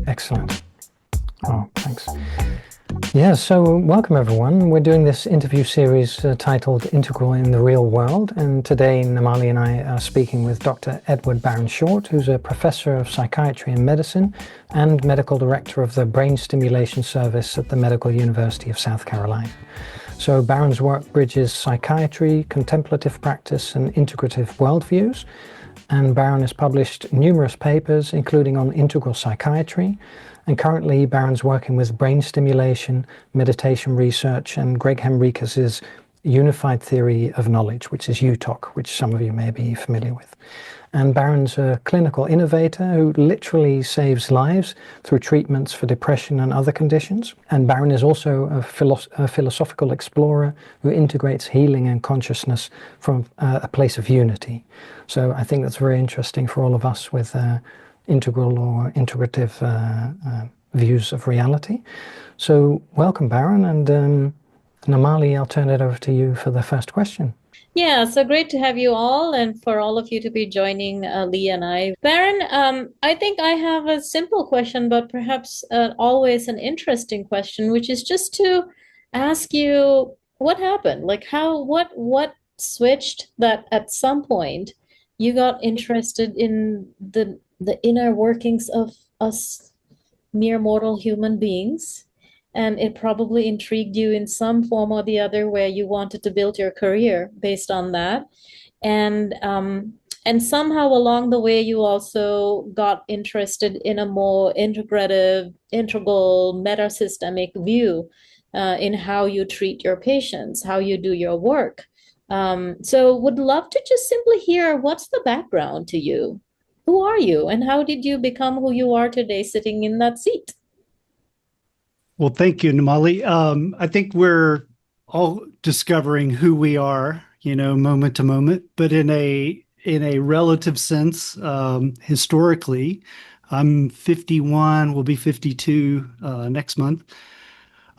Excellent. Oh, thanks. Yeah, so welcome everyone. We're doing this interview series titled Integral in the Real World, and today Namali and I are speaking with Dr. Edward Barron Short, who's a professor of psychiatry and medicine and medical director of the Brain Stimulation Service at the Medical University of South Carolina. So Barron's work bridges psychiatry, contemplative practice, and integrative worldviews. And Barron has published numerous papers, including on integral psychiatry. And currently, Barron's working with brain stimulation, meditation research, and Gregg Henriques' unified theory of knowledge, which is UTOK, which some of you may be familiar with. And Barron's a clinical innovator who literally saves lives through treatments for depression and other conditions. And Barron is also a philosophical explorer who integrates healing and consciousness from a place of unity. So I think that's very interesting for all of us with integral or integrative views of reality. So welcome, Barron, and Namali, I'll turn it over to you for the first question. Yeah, so great to have you all and for all of you to be joining Lee and I. Baron, I think I have a simple question, but perhaps always an interesting question, which is just to ask you what happened? Like what switched that at some point you got interested in the inner workings of us mere mortal human beings? And it probably intrigued you in some form or the other where you wanted to build your career based on that. And somehow along the way you also got interested in a more integrative, integral, meta-systemic view in how you treat your patients, how you do your work. So would love to just simply hear what's the background to you? Who are you and how did you become who you are today sitting in that seat? Well, thank you, Namali. I think we're all discovering who we are, moment to moment, but in a relative sense, historically, I'm 51, will be 52 next month.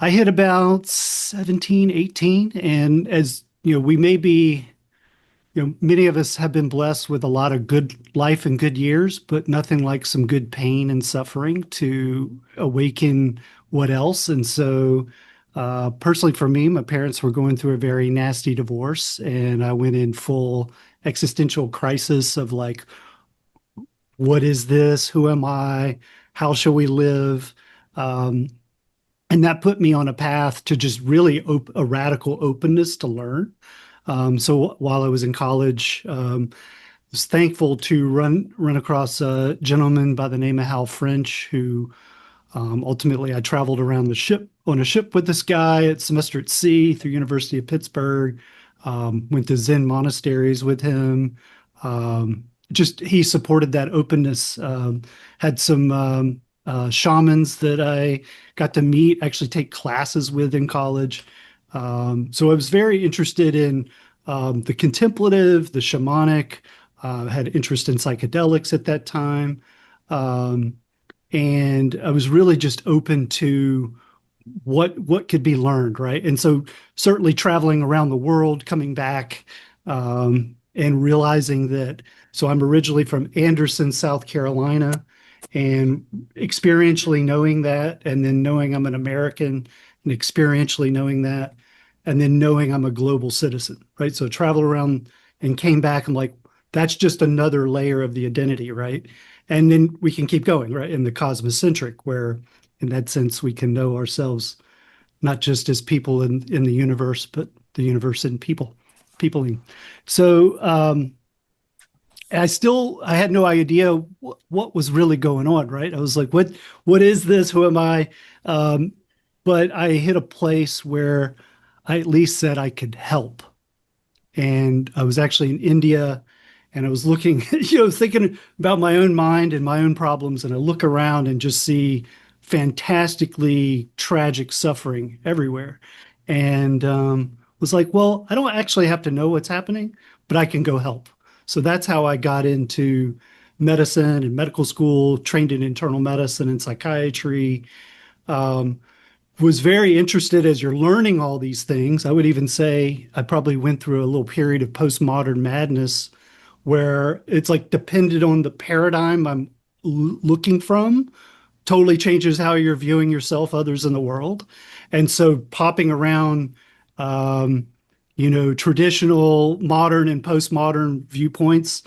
I hit about 17, 18, and as we may be, many of us have been blessed with a lot of good life and good years, but nothing like some good pain and suffering to awaken what else. And so, personally for me, my parents were going through a very nasty divorce, and I went in full existential crisis of like, what is this? Who am I? How shall we live? And that put me on a path to just really a radical openness to learn. So while I was in college, I was thankful to run across a gentleman by the name of Hal French, who ultimately I traveled around the ship on a ship with this guy at semester at sea through University of Pittsburgh. Went to Zen monasteries with him. Just he supported that openness. Had some shamans that I got to meet, actually take classes with in college. So I was very interested in the contemplative, the shamanic, had interest in psychedelics at that time. And I was really just open to what could be learned, right? And so certainly traveling around the world, coming back, and realizing that, so I'm originally from Anderson, South Carolina, and experientially knowing that, and then knowing I'm an American, and experientially knowing that, and then knowing I'm a global citizen, right? So travel around and came back. I'm like, that's just another layer of the identity, right? And then we can keep going, right? In the cosmocentric, where in that sense, we can know ourselves not just as people in the universe, but the universe in peopling. So I had no idea what was really going on, right? I was like, what is this? Who am I? But I hit a place where I at least said I could help. And I was actually in India, and I was looking, thinking about my own mind and my own problems. And I look around and just see fantastically tragic suffering everywhere. And was like, well, I don't actually have to know what's happening, but I can go help. So that's how I got into medicine and medical school, trained in internal medicine and psychiatry. Was very interested as you're learning all these things. I would even say I probably went through a little period of postmodern madness where it's like depended on the paradigm I'm looking from totally changes how you're viewing yourself, others in the world. And so popping around, um, traditional, modern, and postmodern viewpoints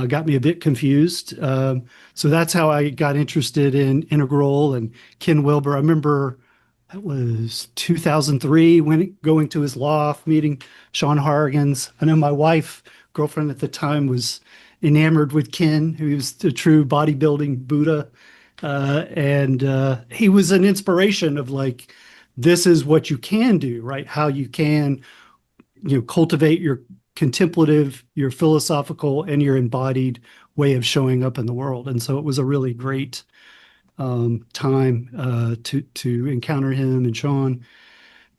got me a bit confused. So that's how I got interested in Integral and Ken Wilber. I remember that was 2003 when going to his loft, meeting Sean Harrigan's. I know my wife, girlfriend at the time, was enamored with Ken, who was the true bodybuilding Buddha. And he was an inspiration of like, this is what you can do, right? How you can, cultivate your contemplative, your philosophical, and your embodied way of showing up in the world. And so it was a really great time to encounter him and Sean.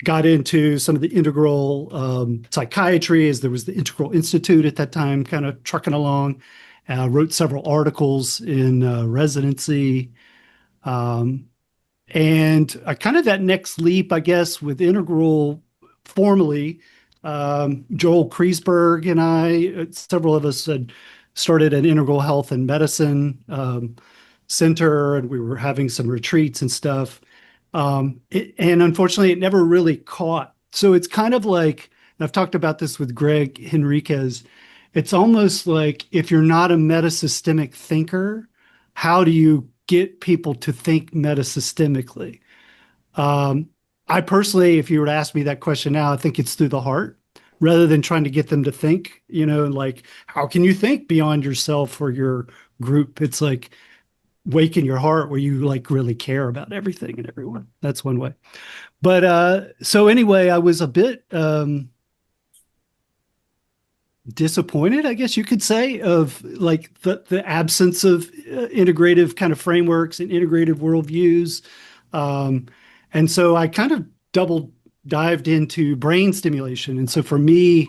Got into some of the integral psychiatry, as there was the Integral Institute at that time, kind of trucking along. Wrote several articles in residency. And kind of that next leap, I guess, with Integral formally, Joel Kreisberg and I, several of us had started an integral health and medicine center, and we were having some retreats and stuff. And unfortunately, it never really caught. So it's kind of like, and I've talked about this with Gregg Henriques, it's almost like if you're not a metasystemic thinker, how do you get people to think metasystemically? I personally, if you were to ask me that question now, I think it's through the heart rather than trying to get them to think, like, how can you think beyond yourself or your group? It's like waken your heart where you like really care about everything and everyone. That's one way. But so anyway, I was a bit disappointed, I guess you could say, of like the absence of integrative kind of frameworks and integrative worldviews. And so I kind of double dived into brain stimulation. And so for me,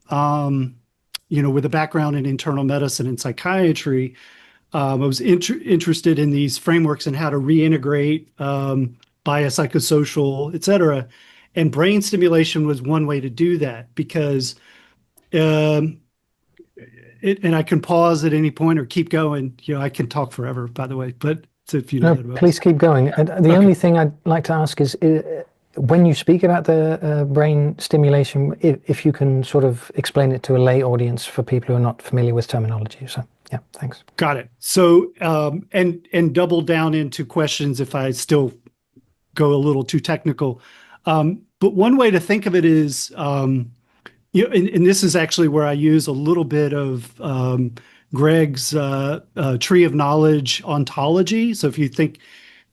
with a background in internal medicine and psychiatry, I was interested in these frameworks and how to reintegrate biopsychosocial, et cetera. And brain stimulation was one way to do that because and I can pause at any point or keep going. I can talk forever, by the way, but if you know No, please keep going. And the only thing I'd like to ask is when you speak about the brain stimulation, if you can sort of explain it to a lay audience for people who are not familiar with terminology. So yeah, thanks. Got it. So and double down into questions if I still go a little too technical. But one way to think of it is, and this is actually where I use a little bit of Gregg's tree of knowledge ontology. So if you think,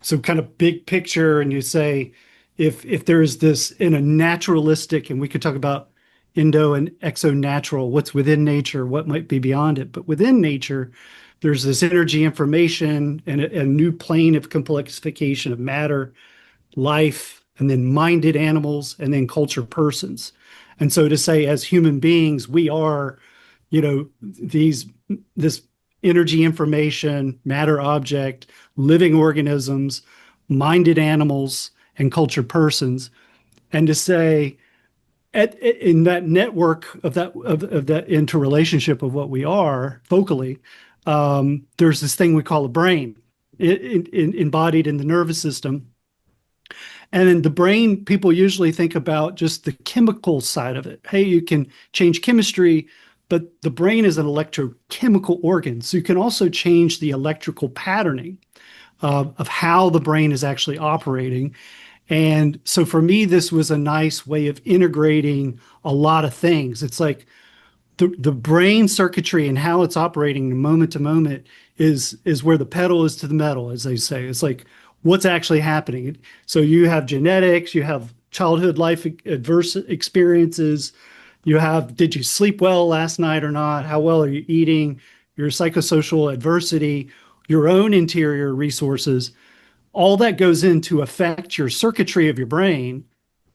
so kind of big picture, and you say, if there is this in a naturalistic, and we could talk about endo and exo-natural, what's within nature, what might be beyond it, but within nature, there's this energy information and a new plane of complexification of matter, life, and then minded animals, and then culture persons. And so to say, as human beings, we are, this energy information, matter object, living organisms, minded animals, and culture persons. And to say, in that network of that interrelationship of what we are focally, there's this thing we call a brain, embodied in the nervous system. And in the brain, people usually think about just the chemical side of it. Hey, you can change chemistry, but the brain is an electrochemical organ. So you can also change the electrical patterning of how the brain is actually operating. And so for me, this was a nice way of integrating a lot of things. It's like the brain circuitry and how it's operating moment to moment is where the pedal is to the metal, as they say. It's like what's actually happening. So you have genetics, you have childhood life adverse experiences, you have, did you sleep well last night or not? How well are you eating? Your psychosocial adversity, your own interior resources, all that goes in to affect your circuitry of your brain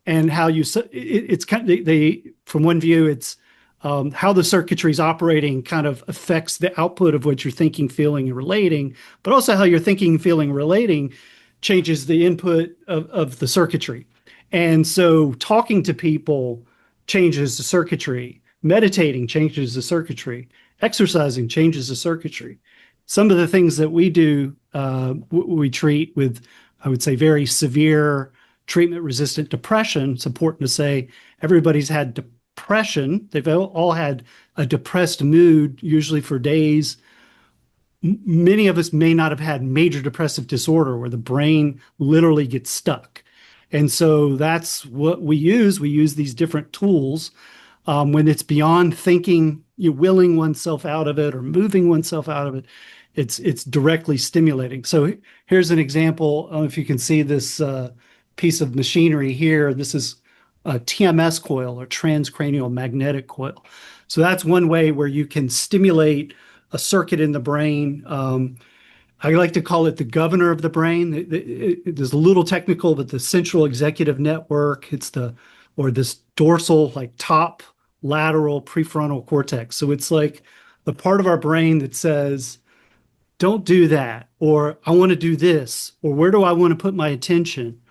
and how you, it's kind of, they from one view, it's how the circuitry is operating kind of affects the output of what you're thinking, feeling, and relating, but also how you're thinking, feeling, relating changes the input of the circuitry. And so talking to people changes the circuitry, meditating changes the circuitry, exercising changes the circuitry. some of the things that we do, we treat with, I would say, very severe treatment-resistant depression. It's important to say everybody's had depression. They've all had a depressed mood, usually for days. Many of us may not have had major depressive disorder where the brain literally gets stuck. And so that's what we use. We use these different tools when it's beyond thinking, you're willing oneself out of it or moving oneself out of it. It's directly stimulating. So here's an example. If you can see this piece of machinery here, this is a TMS coil, or transcranial magnetic coil. So that's one way where you can stimulate a circuit in the brain. I like to call it the governor of the brain. It's a little technical, but the central executive network, or this dorsal, like top lateral prefrontal cortex. So it's like the part of our brain that says, don't do that, or I want to do this, or where do I want to put my attention?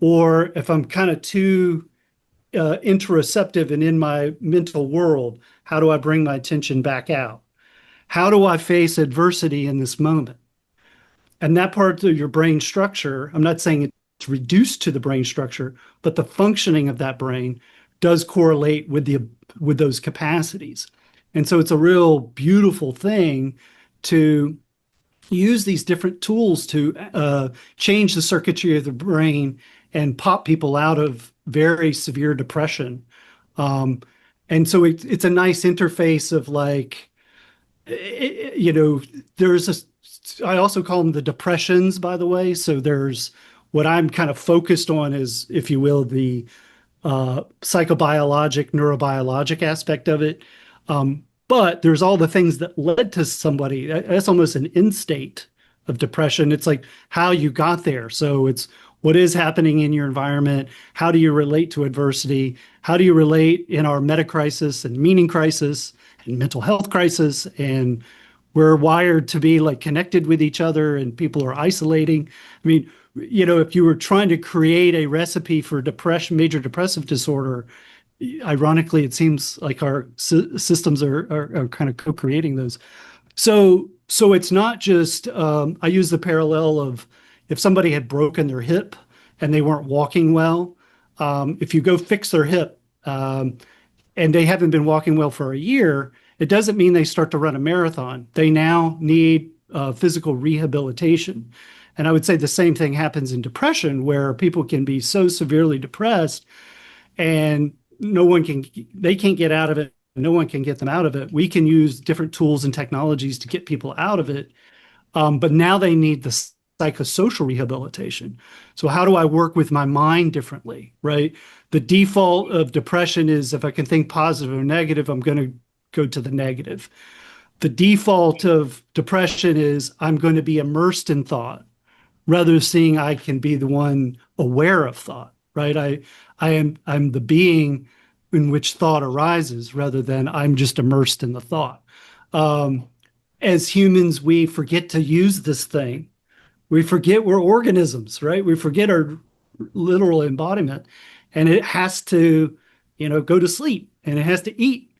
Or if I'm kind of too interoceptive and in my mental world, how do I bring my attention back out? How do I face adversity in this moment? And that part of your brain structure, I'm not saying it's reduced to the brain structure, but the functioning of that brain does correlate with those capacities. And so it's a real beautiful thing to use these different tools to change the circuitry of the brain and pop people out of very severe depression. And so it's a nice interface of like, I also call them the depressions, by the way. So there's what I'm kind of focused on is, if you will, the psychobiologic, neurobiologic aspect of it. But there's all the things that led to somebody. That's almost an end state of depression. It's like how you got there. So it's what is happening in your environment. How do you relate to adversity? How do you relate in our meta crisis and meaning crisis and mental health crisis? And we're wired to be like connected with each other, and people are isolating. I mean, if you were trying to create a recipe for depression, major depressive disorder, ironically, it seems like our systems are kind of co-creating those. So it's not just, I use the parallel of if somebody had broken their hip and they weren't walking well, if you go fix their hip and they haven't been walking well for a year, it doesn't mean they start to run a marathon. They now need physical rehabilitation. And I would say the same thing happens in depression, where people can be so severely depressed and they can't get out of it. No one can get them out of it. We can use different tools and technologies to get people out of it. But now they need the psychosocial rehabilitation. So how do I work with my mind differently, right? The default of depression is if I can think positive or negative, I'm going to go to the negative. The default of depression is I'm going to be immersed in thought, rather than seeing I can be the one aware of thought, right? I'm the being in which thought arises, rather than I'm just immersed in the thought. As humans, we forget to use this thing. We forget we're organisms, right? We forget our literal embodiment, and it has to, go to sleep, and it has to eat,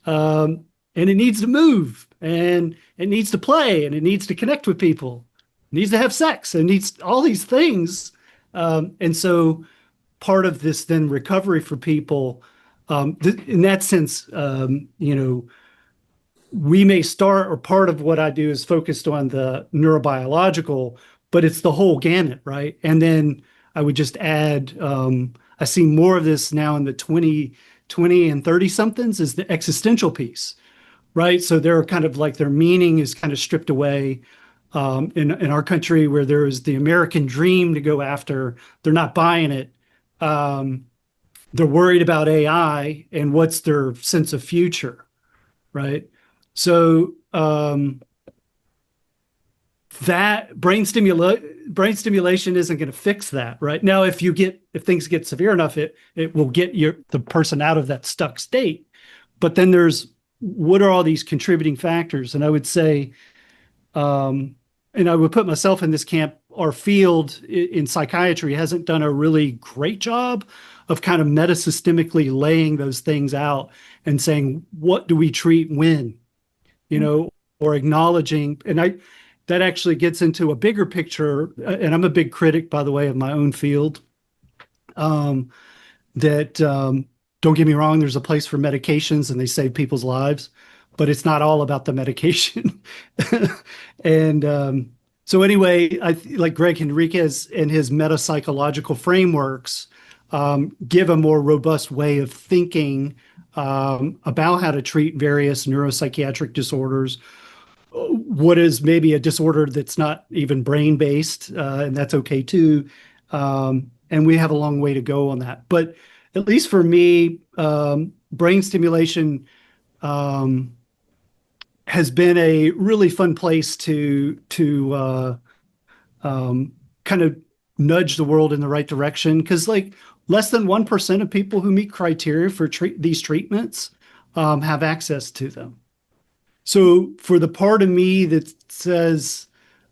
and it needs to move, and it needs to play, and it needs to connect with people, it needs to have sex, and needs all these things. And so part of this then recovery for people, in that sense, we may start, or part of what I do is focused on the neurobiological, but it's the whole gamut, right? And then I would just add, I see more of this now in the 20 and 30 somethings, is the existential piece, right? So they're kind of like their meaning is kind of stripped away. In our country, where there is the American dream to go after, they're not buying it. They're worried about AI and what's their sense of future, right? So that brain stimulation isn't going to fix that, right? Now, if things get severe enough, it will get the person out of that stuck state. But then what are all these contributing factors? And I would say, and I would put myself in this camp, our field in psychiatry hasn't done a really great job of kind of metasystemically laying those things out and saying, what do we treat when? or acknowledging, and that actually gets into a bigger picture. And I'm a big critic, by the way, of my own field. Don't get me wrong, there's a place for medications and they save people's lives, but it's not all about the medication. And so anyway, like Gregg Henriques and his metapsychological frameworks give a more robust way of thinking about how to treat various neuropsychiatric disorders. What is maybe a disorder that's not even brain-based, and that's okay too. And we have a long way to go on that. But at least for me, brain stimulation has been a really fun place to kind of nudge the world in the right direction. Because like less than 1% of people who meet criteria for these treatments have access to them. So for the part of me that says,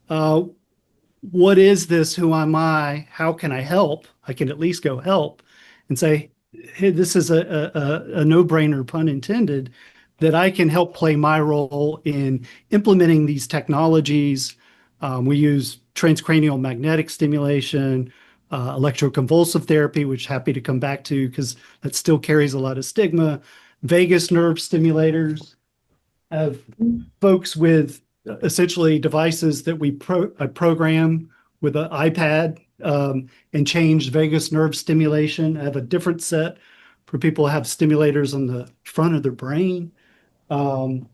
what is this? Who am I? How can I help? I can at least go help and say, hey, this is a no-brainer, pun intended, that I can help play my role in implementing these technologies. We use transcranial magnetic stimulation, electroconvulsive therapy, which happy to come back to because that still carries a lot of stigma, vagus nerve stimulators, have folks with essentially devices that we program with an iPad and change vagus nerve stimulation. I have a different set for people who have stimulators on the front of their brain. Something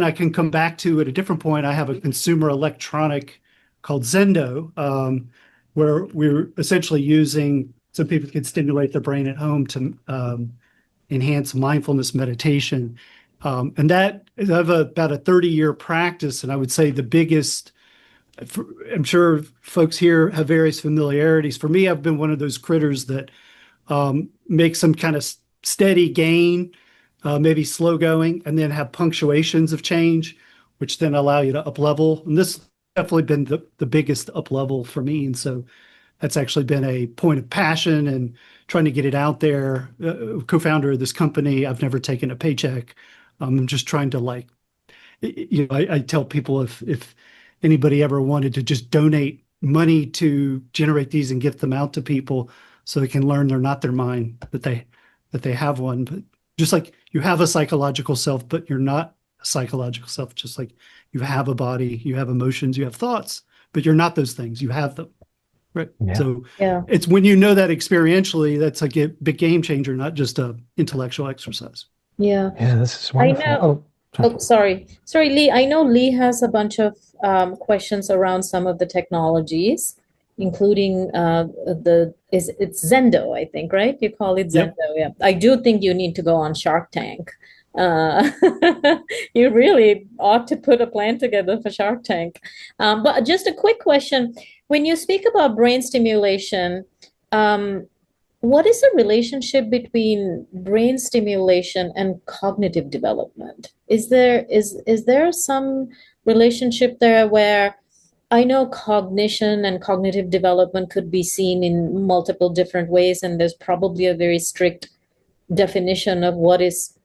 I can come back to at a different point, I have a consumer electronic called Zendo, where we're essentially using so people can stimulate their brain at home to enhance mindfulness meditation. And that I have about a 30-year practice. And I would say the biggest, I'm sure folks here have various familiarities. For me, I've been one of those critters that make some kind of steady gain, maybe slow going, and then have punctuations of change, which then allow you to up level. And this has definitely been the biggest up level for me. And so that's actually been a point of passion and trying to get it out there. Co-founder of this company, I've never taken a paycheck. I'm just trying to I tell people if anybody ever wanted to just donate money to generate these and gift them out to people so they can learn they're not their mind, that they have one. But just like you have a psychological self, but you're not a psychological self, just like you have a body, you have emotions, you have thoughts, but you're not those things, you have them. Right. Yeah. So Yeah. it's when you know that experientially, that's a big game changer, not just a intellectual exercise. Yeah. Yeah, this is wonderful. I know. Oh, sorry, Lee. I know Lee has a bunch of questions around some of the technologies, including it's Zendo, I think, right? You call it Zendo. Yep. Yeah. I do think you need to go on Shark Tank. You really ought to put a plan together for Shark Tank. But just a quick question. When you speak about brain stimulation, what is the relationship between brain stimulation and cognitive development? Is there some relationship there where I know cognition and cognitive development could be seen in multiple different ways, and there's probably a very strict definition of what is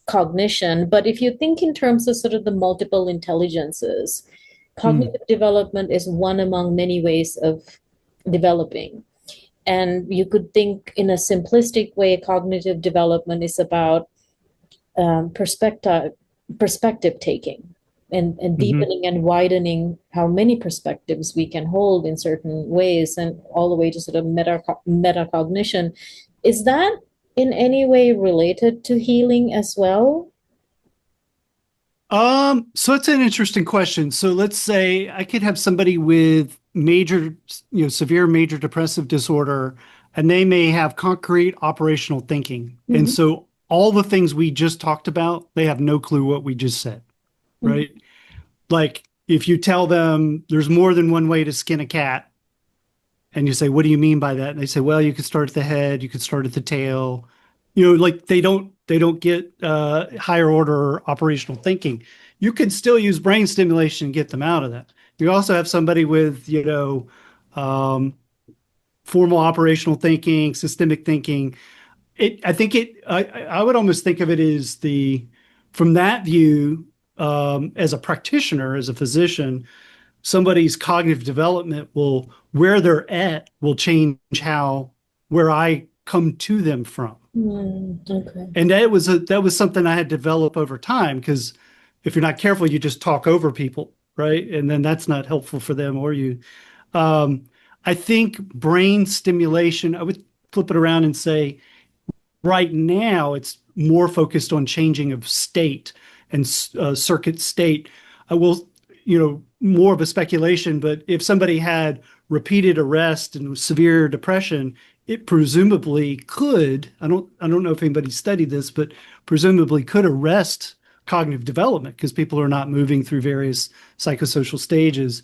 cognition. But if you think in terms of sort of the multiple intelligences, cognitive development is one among many ways of developing. And you could think in a simplistic way, cognitive development is about perspective taking and deepening and widening how many perspectives we can hold in certain ways, and all the way to sort of metacognition. Is that in any way related to healing as well? So it's an interesting question. So let's say I could have somebody with severe major depressive disorder, and they may have concrete operational thinking. And so all the things we just talked about, they have no clue what we just said, right? Like if you tell them there's more than one way to skin a cat, and you say, what do you mean by that? And they say, well, you could start at the head, you could start at the tail. Like they don't get higher order operational thinking. You can still use brain stimulation and get them out of that. You also have somebody with, formal operational thinking, systemic thinking. I would almost think of it as the from that view, as a practitioner, as a physician, somebody's cognitive development will, where they're at, will change where I come to them from. Okay. And that was something I had developed over time, because if you're not careful, you just talk over people, right? And then that's not helpful for them or you. I think brain stimulation, I would flip it around and say, right now it's more focused on changing of state and circuit state. I will, more of a speculation, but if somebody had repeated arrest and severe depression, it presumably could, I don't know if anybody studied this, but presumably could arrest cognitive development, because people are not moving through various psychosocial stages.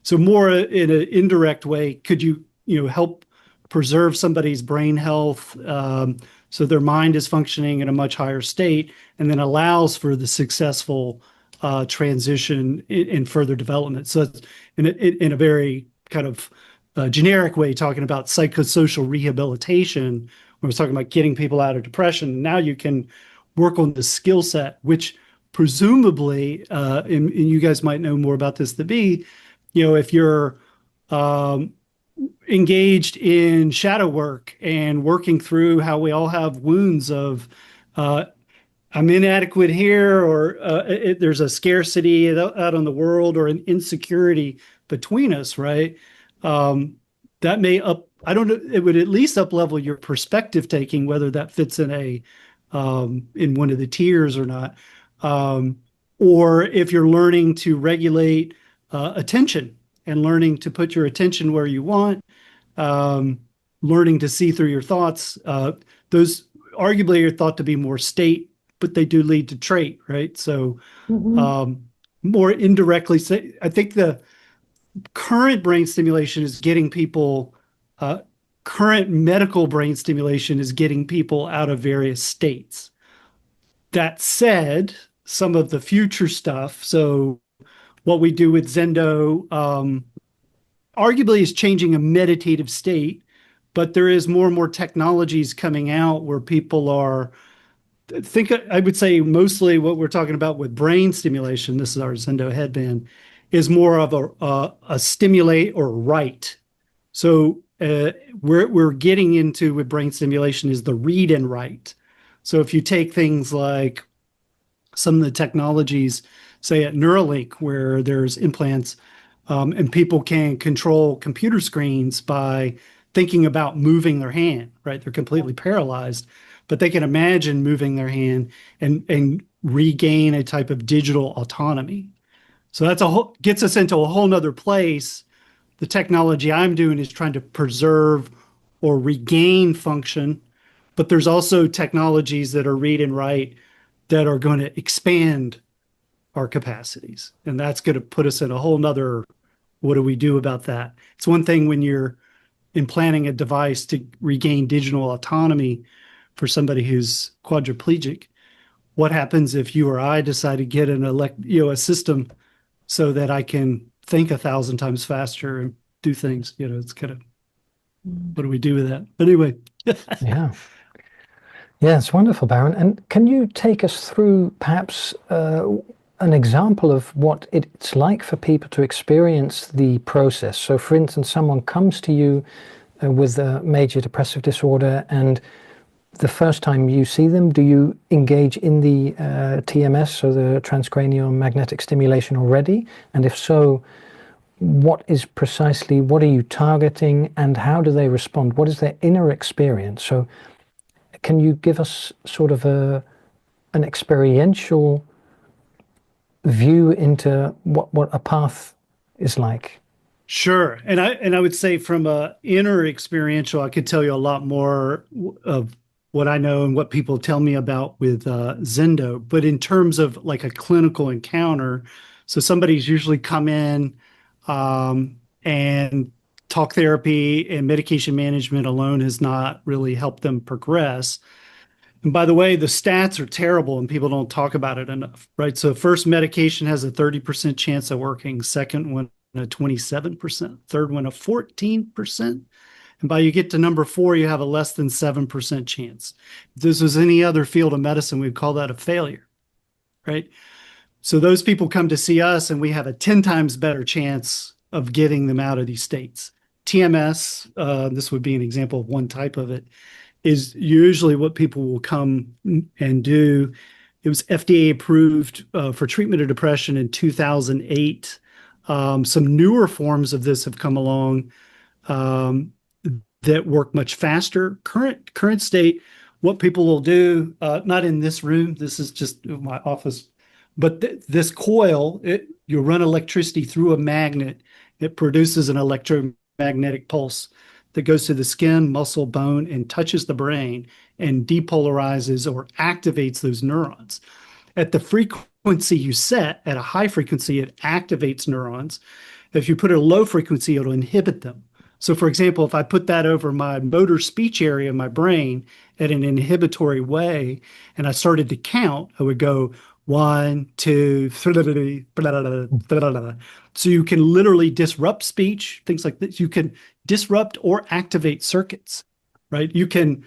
So more in an indirect way, could you help preserve somebody's brain health, so their mind is functioning in a much higher state, and then allows for the successful transition in further development. So it's in a very kind of generic way, talking about psychosocial rehabilitation, when we're talking about getting people out of depression. Now you can work on the skill set, which presumably, and you guys might know more about this than me, if you're engaged in shadow work and working through how we all have wounds of I'm inadequate here, or there's a scarcity out on the world, or an insecurity between us, right? That may I don't know, it would at least up level your perspective taking, whether that fits in one of the tiers or not. Or if you're learning to regulate attention and learning to put your attention where you want, learning to see through your thoughts, those arguably are thought to be more state, but they do lead to trait, right? So more indirectly, I think the current brain stimulation is getting people, current medical brain stimulation is getting people out of various states. That said, some of the future stuff, so what we do with Zendo, arguably is changing a meditative state, but there is more and more technologies coming out where people are, I would say mostly what we're talking about with brain stimulation, this is our Zendo headband, is more of a stimulate or write. So we're getting into with brain stimulation is the read and write. So if you take things like some of the technologies, say at Neuralink, where there's implants, and people can control computer screens by thinking about moving their hand, right? They're completely paralyzed, but they can imagine moving their hand and regain a type of digital autonomy. So that's gets us into a whole nother place. The technology I'm doing is trying to preserve or regain function, but there's also technologies that are read and write that are going to expand our capacities. And that's going to put us in a whole nother, what do we do about that? It's one thing when you're implanting a device to regain digital autonomy for somebody who's quadriplegic. What happens if you or I decide to get a system so that I can think 1,000 times faster and do things? It's kind of, what do we do with that? But anyway. Yeah. Yeah, it's wonderful, Baron. And can you take us through perhaps an example of what it's like for people to experience the process? So, for instance, someone comes to you with a major depressive disorder, and the first time you see them, do you engage in the TMS, so the transcranial magnetic stimulation already? And if so, what are you targeting, and how do they respond? What is their inner experience? So can you give us sort of an experiential view into what a path is like? Sure. And I would say from a inner experiential, I could tell you a lot more of what I know and what people tell me about with Zendo. But in terms of like a clinical encounter, so somebody's usually come in and talk therapy and medication management alone has not really helped them progress. And by the way, the stats are terrible and people don't talk about it enough, right? So first medication has a 30% chance of working, second one a 27%, third one a 14%. And by you get to number 4, you have a less than 7% chance. If this was any other field of medicine, we'd call that a failure. right? So those people come to see us, and we have a 10 times better chance of getting them out of these states. TMS, this would be an example of one type of it, is usually what people will come and do. It was FDA approved for treatment of depression in 2008. Some newer forms of this have come along that work much faster. Current state, what people will do, not in this room, this is just my office, but this coil, you run electricity through a magnet. It produces an electromagnetic pulse that goes to the skin, muscle, bone, and touches the brain and depolarizes or activates those neurons. At the frequency you set, at a high frequency, it activates neurons. If you put it at a low frequency, it'll inhibit them. So, for example, if I put that over my motor speech area in my brain at an inhibitory way, and I started to count, I would go 1, 2, 3. So you can literally disrupt speech, things like this. You can disrupt or activate circuits, right? You can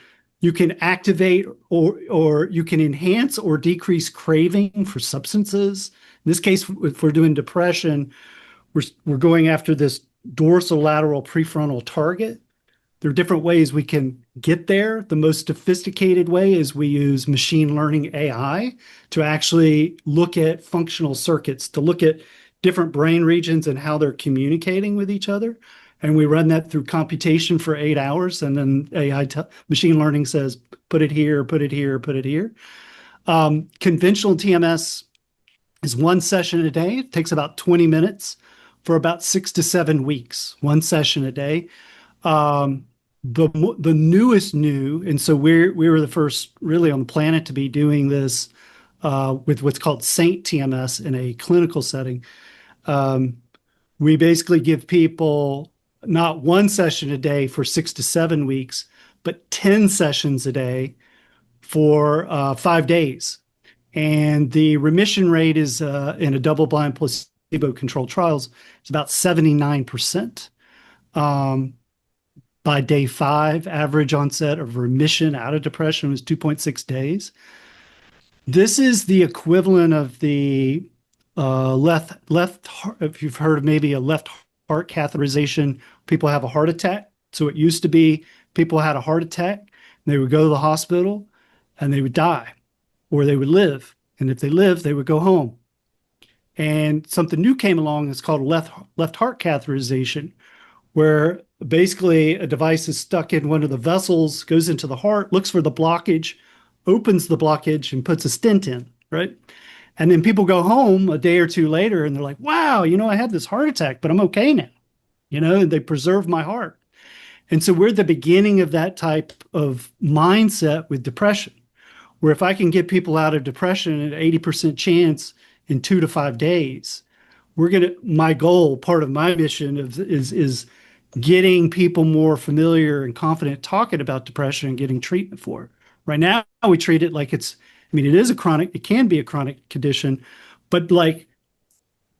activate or you can enhance or decrease craving for substances. In this case, if we're doing depression, we're going after this dorsolateral prefrontal target. There are different ways we can get there. The most sophisticated way is we use machine learning AI to actually look at functional circuits, to look at different brain regions and how they're communicating with each other. And we run that through computation for 8 hours. And then machine learning says, put it here, put it here, put it here. Conventional TMS is 1 session a day. It takes about 20 minutes for about 6 to 7 weeks, 1 session a day. The newest new, and so we were the first really on the planet to be doing this with what's called Saint TMS in a clinical setting. We basically give people not 1 session a day for 6 to 7 weeks, but 10 sessions a day for 5 days. And the remission rate is in a double-blind placebo-controlled trials, it's about 79%. By day 5, average onset of remission out of depression was 2.6 days. This is the equivalent of the left heart, if you've heard of maybe a left heart catheterization, people have a heart attack. So it used to be people had a heart attack, and they would go to the hospital, and they would die, or they would live. And if they lived, they would go home. And something new came along that's called left heart catheterization, where basically a device is stuck in one of the vessels, goes into the heart, looks for the blockage, opens the blockage, and puts a stent in, right? And then people go home a day or two later, and they're like, wow, I had this heart attack, but I'm okay now. And they preserve my heart. And so we're the beginning of that type of mindset with depression, where if I can get people out of depression at 80% chance in 2 to 5 days, my goal, part of my mission is getting people more familiar and confident talking about depression and getting treatment for it. Right now, we treat it like it can be a chronic condition, but like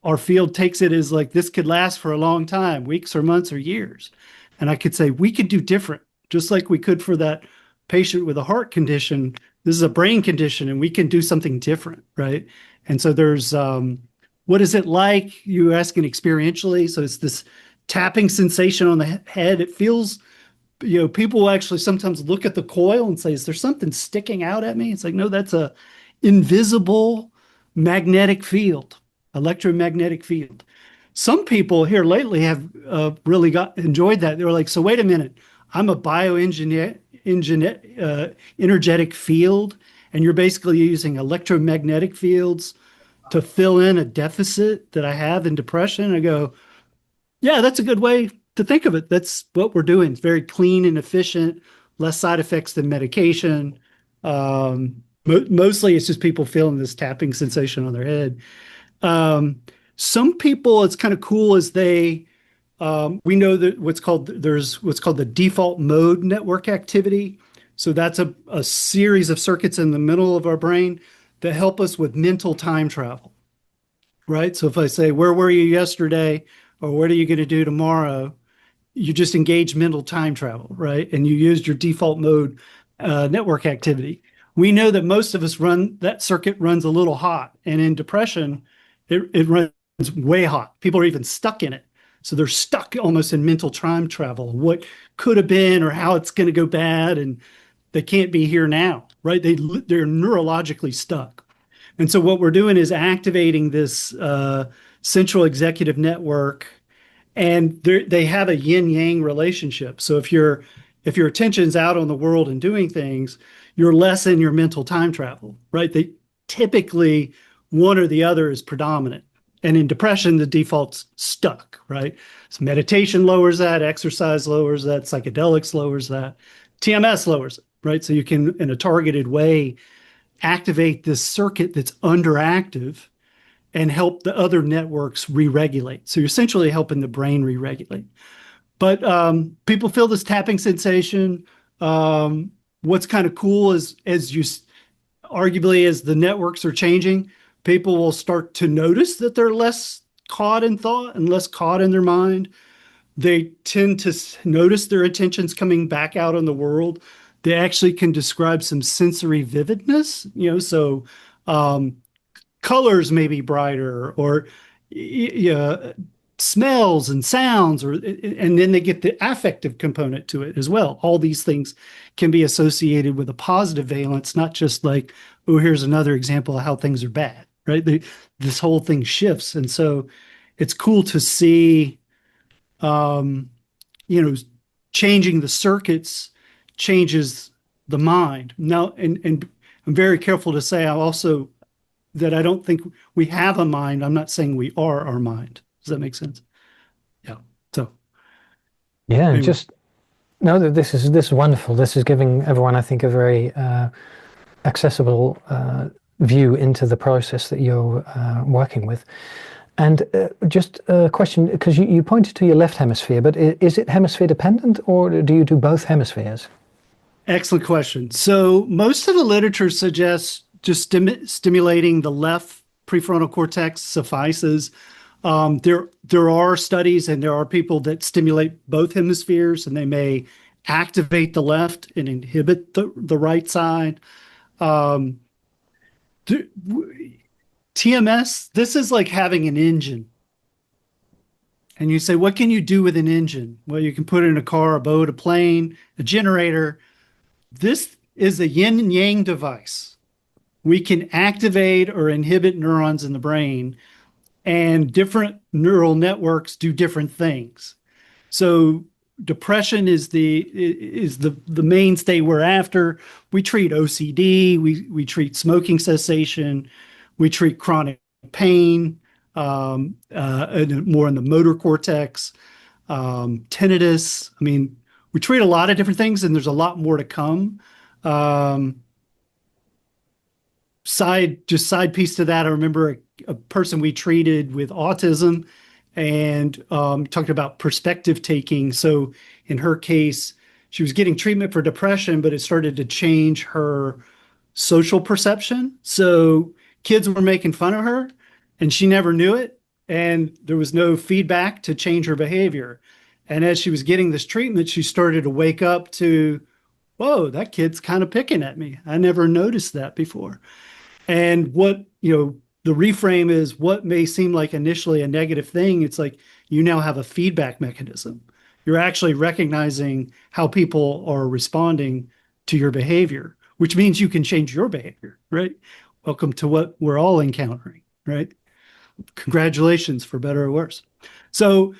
our field takes it as like this could last for a long time, weeks or months or years. And I could say we could do different, just like we could for that patient with a heart condition. This is a brain condition, and we can do something different, right? And so there's, what is it like? You're asking experientially. So it's this tapping sensation on the head. It feels, people will actually sometimes look at the coil and say, is there something sticking out at me? It's like, no, that's a invisible magnetic field, electromagnetic field. Some people here lately have really enjoyed that. They were like, so wait a minute, I'm a energetic field, and you're basically using electromagnetic fields to fill in a deficit that I have in depression. I go, yeah, that's a good way to think of it. That's what we're doing. It's very clean and efficient, less side effects than medication. Mostly it's just people feeling this tapping sensation on their head. Some people, it's kind of cool as we know that there's what's called the default mode network activity. So that's a series of circuits in the middle of our brain that help us with mental time travel, right? So if I say, where were you yesterday? Or what are you going to do tomorrow? You just engage mental time travel, right? And you used your default mode network activity. we know that most of us that circuit runs a little hot. And in depression, it runs way hot. People are even stuck in it. So they're stuck almost in mental time travel, what could have been or how it's going to go bad. And they can't be here now, right? They're neurologically stuck. And so what we're doing is activating this central executive network, and they have a yin yang relationship. So if your attention's out on the world and doing things, you're less in your mental time travel, right? They typically, one or the other is predominant. And in depression, the default's stuck, right? So meditation lowers that, exercise lowers that, psychedelics lowers that, TMS lowers it, right? So you can, in a targeted way, activate this circuit that's underactive and help the other networks re-regulate. So you're essentially helping the brain re-regulate. But people feel this tapping sensation. What's kind of cool is arguably as the networks are changing, people will start to notice that they're less caught in thought and less caught in their mind. They tend to notice their attention's coming back out in the world. They actually can describe some sensory vividness, so colors may be brighter, or smells and sounds, and then they get the affective component to it as well. All these things can be associated with a positive valence, not just like, oh, here's another example of how things are bad, right? This whole thing shifts. And so it's cool to see, changing the circuits changes the mind. Now, and I'm very careful to say that I don't think we have a mind. I'm not saying we are our mind. Does that make sense? Yeah. So. Yeah, anyway. This is wonderful. This is giving everyone, I think, a very accessible view into the process that you're working with. And just a question, because you pointed to your left hemisphere, but is it hemisphere dependent, or do you do both hemispheres? Excellent question. So most of the literature suggests just stimulating the left prefrontal cortex suffices. There are studies and there are people that stimulate both hemispheres, and they may activate the left and inhibit the right side. TMS, this is like having an engine. And you say, what can you do with an engine? Well, you can put it in a car, a boat, a plane, a generator. This is a yin and yang device. We can activate or inhibit neurons in the brain, and different neural networks do different things. So depression is the mainstay we're after. We treat OCD, we treat smoking cessation, we treat chronic pain, and more in the motor cortex, tinnitus. I mean, we treat a lot of different things, and there's a lot more to come. Side piece to that, I remember a person we treated with autism, and talked about perspective taking. So in her case, she was getting treatment for depression, but it started to change her social perception. So kids were making fun of her, and she never knew it, and there was no feedback to change her behavior. And as she was getting this treatment, she started to wake up to, whoa, that kid's kind of picking at me. I never noticed that before. And what, the reframe is what may seem like initially a negative thing. It's like you now have a feedback mechanism. You're actually recognizing how people are responding to your behavior, which means you can change your behavior, right? Welcome to what we're all encountering, right? Congratulations, for better or worse. So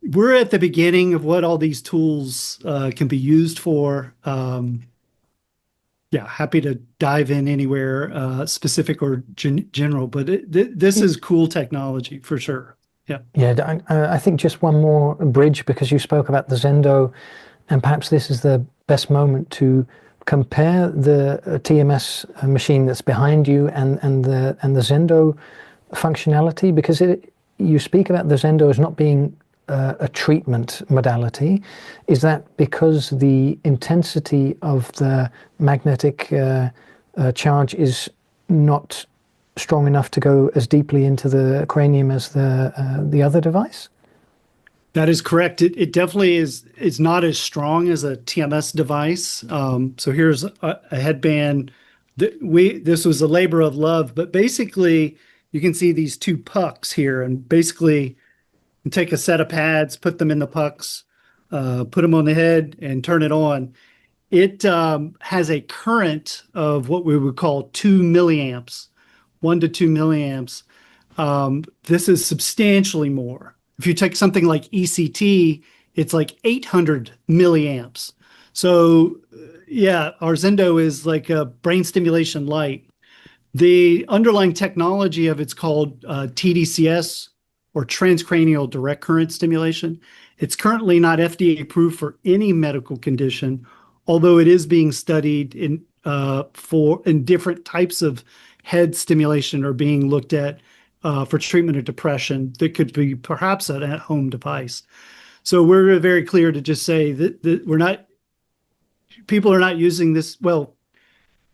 we're at the beginning of what all these tools can be used for. Happy to dive in anywhere specific or general, but this is cool technology for sure. Yeah. Yeah, I think just one more bridge, because you spoke about the Zendo, and perhaps this is the best moment to compare the TMS machine that's behind you and the Zendo functionality, because you speak about the Zendo as not being a treatment modality. Is that because the intensity of the magnetic charge is not strong enough to go as deeply into the cranium as the other device? That is correct. It definitely is not as strong as a TMS device. So here's a headband This was a labor of love, but basically you can see these two pucks here, and basically you take a set of pads, put them in the pucks, put them on the head, and turn it on. It has a current of what we would call 2 milliamps, 1 to 2 milliamps. This is substantially more. If you take something like ECT, it's like 800 milliamps. So, yeah, our Zendo is like a brain stimulation light. The underlying technology of it's called TDCS, or transcranial direct current stimulation. It's currently not FDA approved for any medical condition, although it is being studied in different types of head stimulation, are being looked at for treatment of depression that could be perhaps an at-home device. So we're very clear to just say that people are not using this. Well,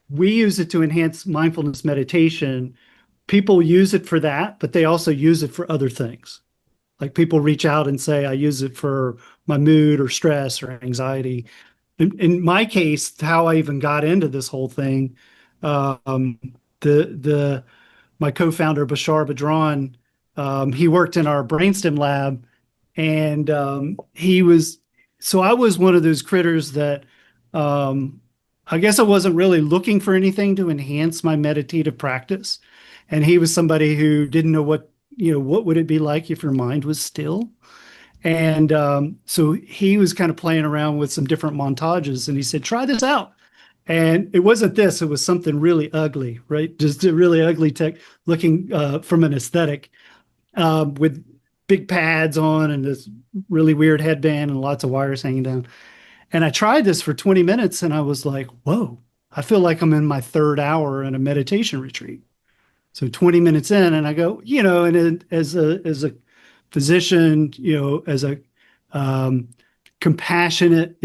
we use it to enhance mindfulness meditation. People use it for that, but they also use it for other things. Like people reach out and say, I use it for my mood or stress or anxiety. In my case, how I even got into this whole thing, my co-founder Bashar Badran, he worked in our brainstem lab, and I was one of those critters that I guess I wasn't really looking for anything to enhance my meditative practice. And he was somebody who didn't know what would it be like if your mind was still. And so he was kind of playing around with some different montages, and he said, try this out. And it wasn't this, it was something really ugly, right? Just a really ugly tech looking from an aesthetic with big pads on and this really weird headband and lots of wires hanging down. And I tried this for 20 minutes and I was like, whoa, I feel like I'm in my third hour in a meditation retreat. So 20 minutes in, and I go, and as a physician, as a compassionate,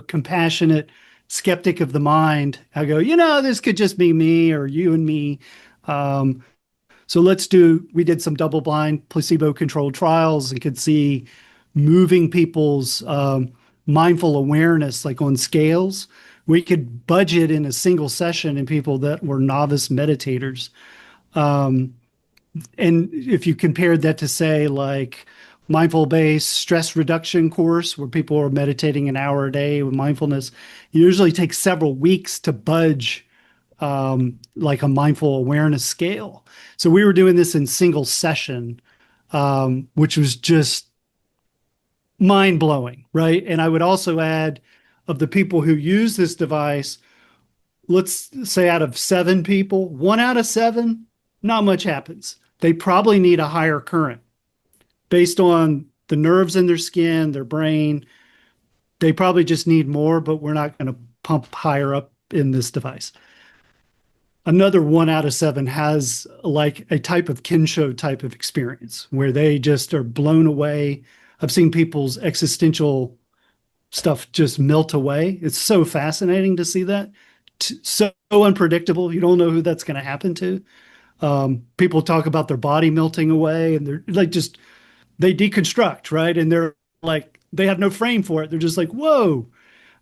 compassionate skeptic of the mind, I go, this could just be me or you and me. So we did some double-blind placebo-controlled trials and could see moving people's mindful awareness, like on scales. We could budget in a single session in people that were novice meditators. And if you compared that to, say, like mindful-based stress reduction course where people are meditating an hour a day with mindfulness, it usually takes several weeks to budge like a mindful awareness scale. So we were doing this in single session, which was just mind-blowing, right? And I would also add, of the people who use this device, let's say out of 7 people, 1 out of 7, not much happens. They probably need a higher current based on the nerves in their skin, their brain. They probably just need more, but we're not going to pump higher up in this device. Another 1 out of 7 has like a type of Kensho type of experience where they just are blown away. I've seen people's existential stuff just melt away. It's so fascinating to see that. So unpredictable. You don't know who that's going to happen to. People talk about their body melting away, and they're like, they deconstruct, right? And they're like, they have no frame for it. They're just like, whoa.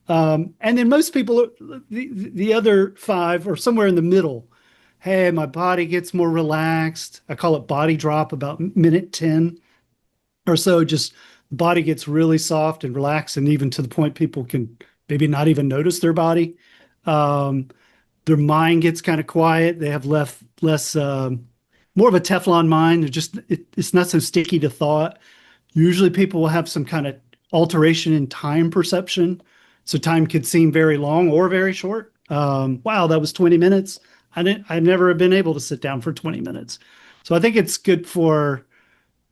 And then most people, the other 5 are somewhere in the middle. Hey, my body gets more relaxed. I call it body drop about minute 10 or so. Just body gets really soft and relaxed, and even to the point people can maybe not even notice their body. Their mind gets kind of quiet. They have less more of a Teflon mind. It's not so sticky to thought. Usually people will have some kind of alteration in time perception. So time could seem very long or very short. Wow, that was 20 minutes. I've never been able to sit down for 20 minutes. So I think it's good for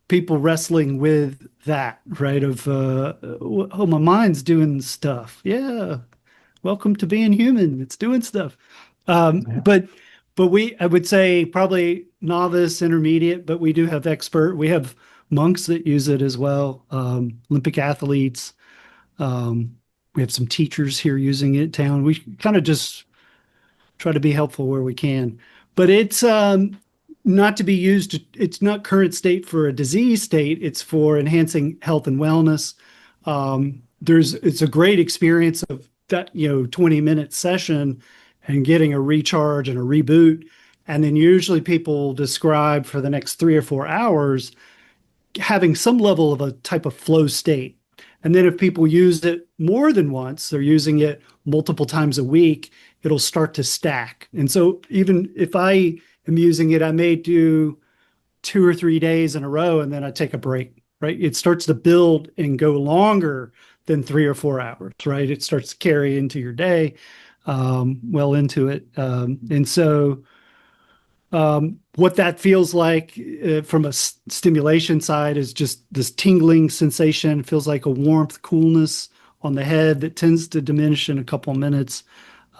people wrestling with that, right? Of, oh, my mind's doing stuff. Yeah. Welcome to being human. It's doing stuff. Yeah. But I would say probably novice, intermediate, but we do have expert. We have monks that use it as well. Olympic athletes. We have some teachers here using it in town. We kind of just try to be helpful where we can, but it's not to be used. It's not current state for a disease state. It's for enhancing health and wellness. It's a great experience of that, 20-minute session. and getting a recharge and a reboot. And then usually people describe for the next 3 or 4 hours having some level of a type of flow state. And then if people use it more than once, they're using it multiple times a week, it'll start to stack. And so even if I am using it, I may do 2 or 3 days in a row and then I take a break, right? It starts to build and go longer than 3 or 4 hours, right? It starts to carry into your day, well into it. And so what that feels like from a stimulation side is just this tingling sensation. It feels like a warmth, coolness on the head that tends to diminish in a couple of minutes.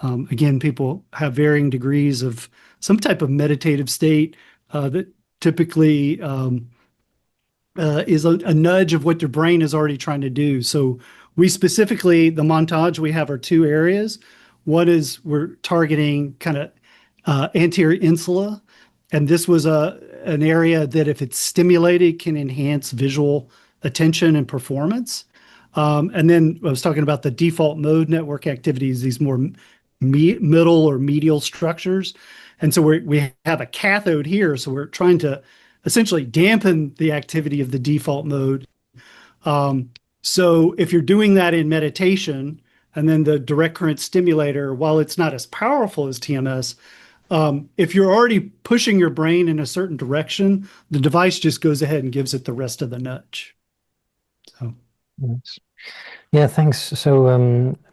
Again, people have varying degrees of some type of meditative state that typically is a nudge of what their brain is already trying to do. So we specifically, the montage we have are 2 areas. One is we're targeting kind of anterior insula. And this was an area that if it's stimulated can enhance visual attention and performance. And then I was talking about the default mode network activities, these more middle or medial structures. And so we have a cathode here. So we're trying to essentially dampen the activity of the default mode. So if you're doing that in meditation, and then the direct current stimulator, while it's not as powerful as TMS, if you're already pushing your brain in a certain direction, the device just goes ahead and gives it the rest of the nudge. So, Yes. Yeah, thanks. So,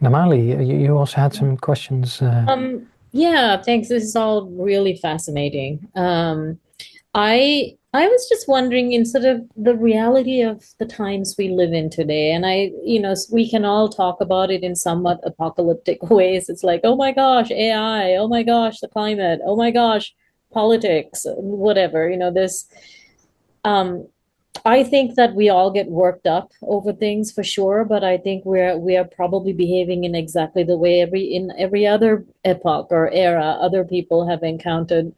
Namali, you also had some questions. Yeah, thanks. This is all really fascinating. I was just wondering in sort of the reality of the times we live in today, and we can all talk about it in somewhat apocalyptic ways. It's like, oh my gosh, AI, oh my gosh, the climate, oh my gosh, politics, whatever, this, I think that we all get worked up over things for sure, but I think we are probably behaving in exactly the way in every other epoch or era other people have encountered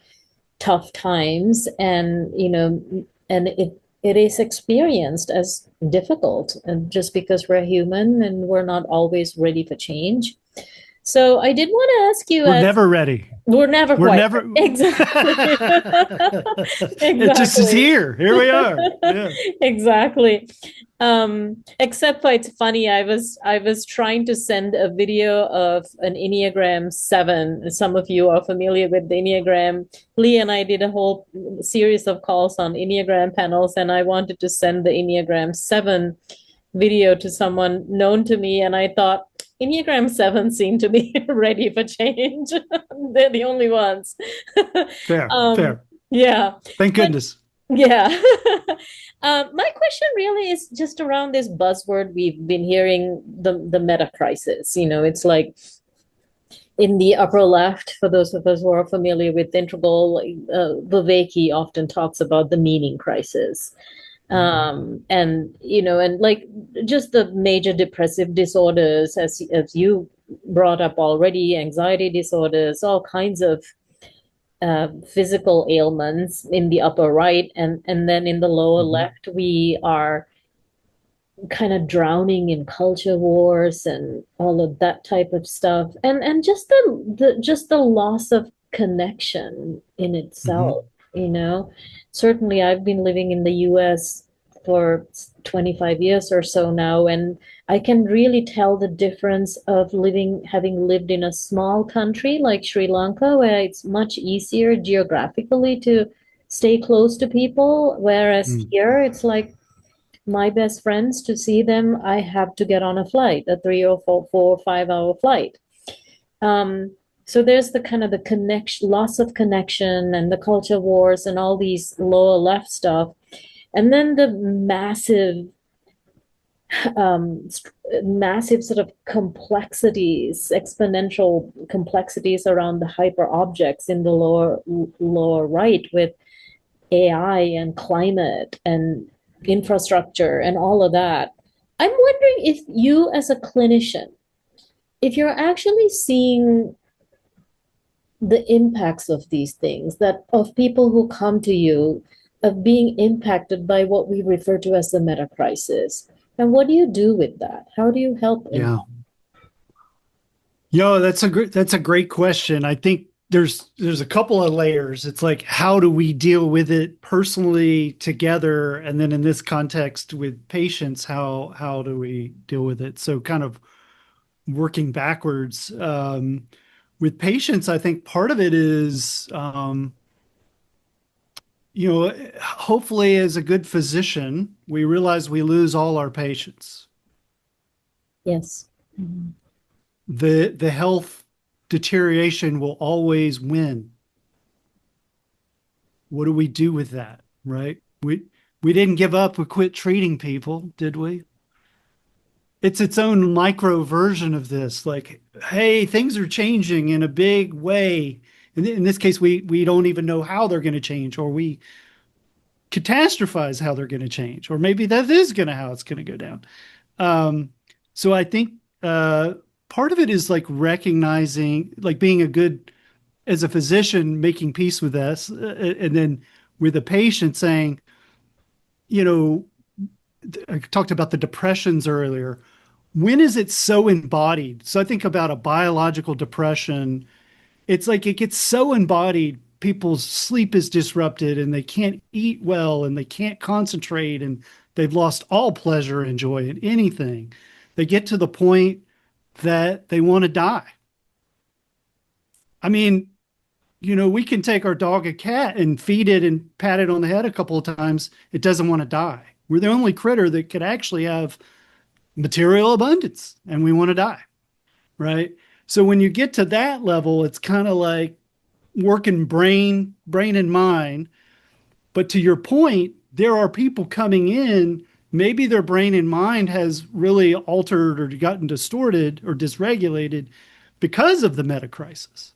tough times, and it is experienced as difficult, and just because we're human and we're not always ready for change. So I did want to ask you, we're never ready. We're never We're quite never exactly. It just is here. Here we are. Yeah. Exactly. Except for it's funny, I was trying to send a video of an Enneagram 7. Some of you are familiar with the Enneagram. Lee and I did a whole series of calls on Enneagram panels, and I wanted to send the Enneagram 7 video to someone known to me, and I thought Enneagram 7 seem to be ready for change. They're the only ones. Fair. Yeah. Thank goodness. Yeah. My question really is just around this buzzword we've been hearing, the meta crisis. It's like in the upper left, for those of us who are familiar with Integral, Viveki often talks about the meaning crisis. And like just the major depressive disorders, as you brought up already, anxiety disorders, all kinds of physical ailments in the upper right, and then in the lower left, we are kind of drowning in culture wars and all of that type of stuff, and just the loss of connection in itself. Certainly I've been living in the US for 25 years or so now, and I can really tell the difference of having lived in a small country like Sri Lanka, where it's much easier geographically to stay close to people, whereas here it's like my best friends, to see them, I have to get on a flight, a 3 or 4 or 5 hour flight. So there's the kind of the loss of connection and the culture wars and all these lower left stuff. And then the massive sort of complexities, exponential complexities around the hyper objects in the lower right, with AI and climate and infrastructure and all of that. I'm wondering if you, as a clinician, if you're actually seeing the impacts of these things, that of people who come to you, of being impacted by what we refer to as the meta crisis. And what do you do with that? How do you help them? Yeah. That's a great question. I think there's a couple of layers. It's like, how do we deal with it personally together, and then in this context with patients, how do we deal with it? So kind of working backwards. With patients, I think part of it is, hopefully as a good physician, we realize we lose all our patients. Yes. Mhm. The health deterioration will always win. What do we do with that, right? We didn't give up. We quit treating people, did we? It's its own micro version of this. Like, hey, things are changing in a big way. In this case, we don't even know how they're going to change, or we catastrophize how they're going to change, or maybe that is going to how it's going to go down. Um, so I think part of it is like recognizing, like being a good as a physician, making peace with this, and then with a patient saying, you know, I talked about the depressions earlier. When is it so embodied? So I think about a biological depression. It's like it gets so embodied, people's sleep is disrupted and they can't eat well and they can't concentrate and they've lost all pleasure and joy in anything. They get to the point that they want to die. I mean, we can take our dog a cat and feed it and pat it on the head a couple of times. It doesn't want to die. We're the only critter that could actually have material abundance and we want to die, right? So when you get to that level, it's kind of like working brain and mind. But to your point, there are people coming in, maybe their brain and mind has really altered or gotten distorted or dysregulated because of the meta crisis.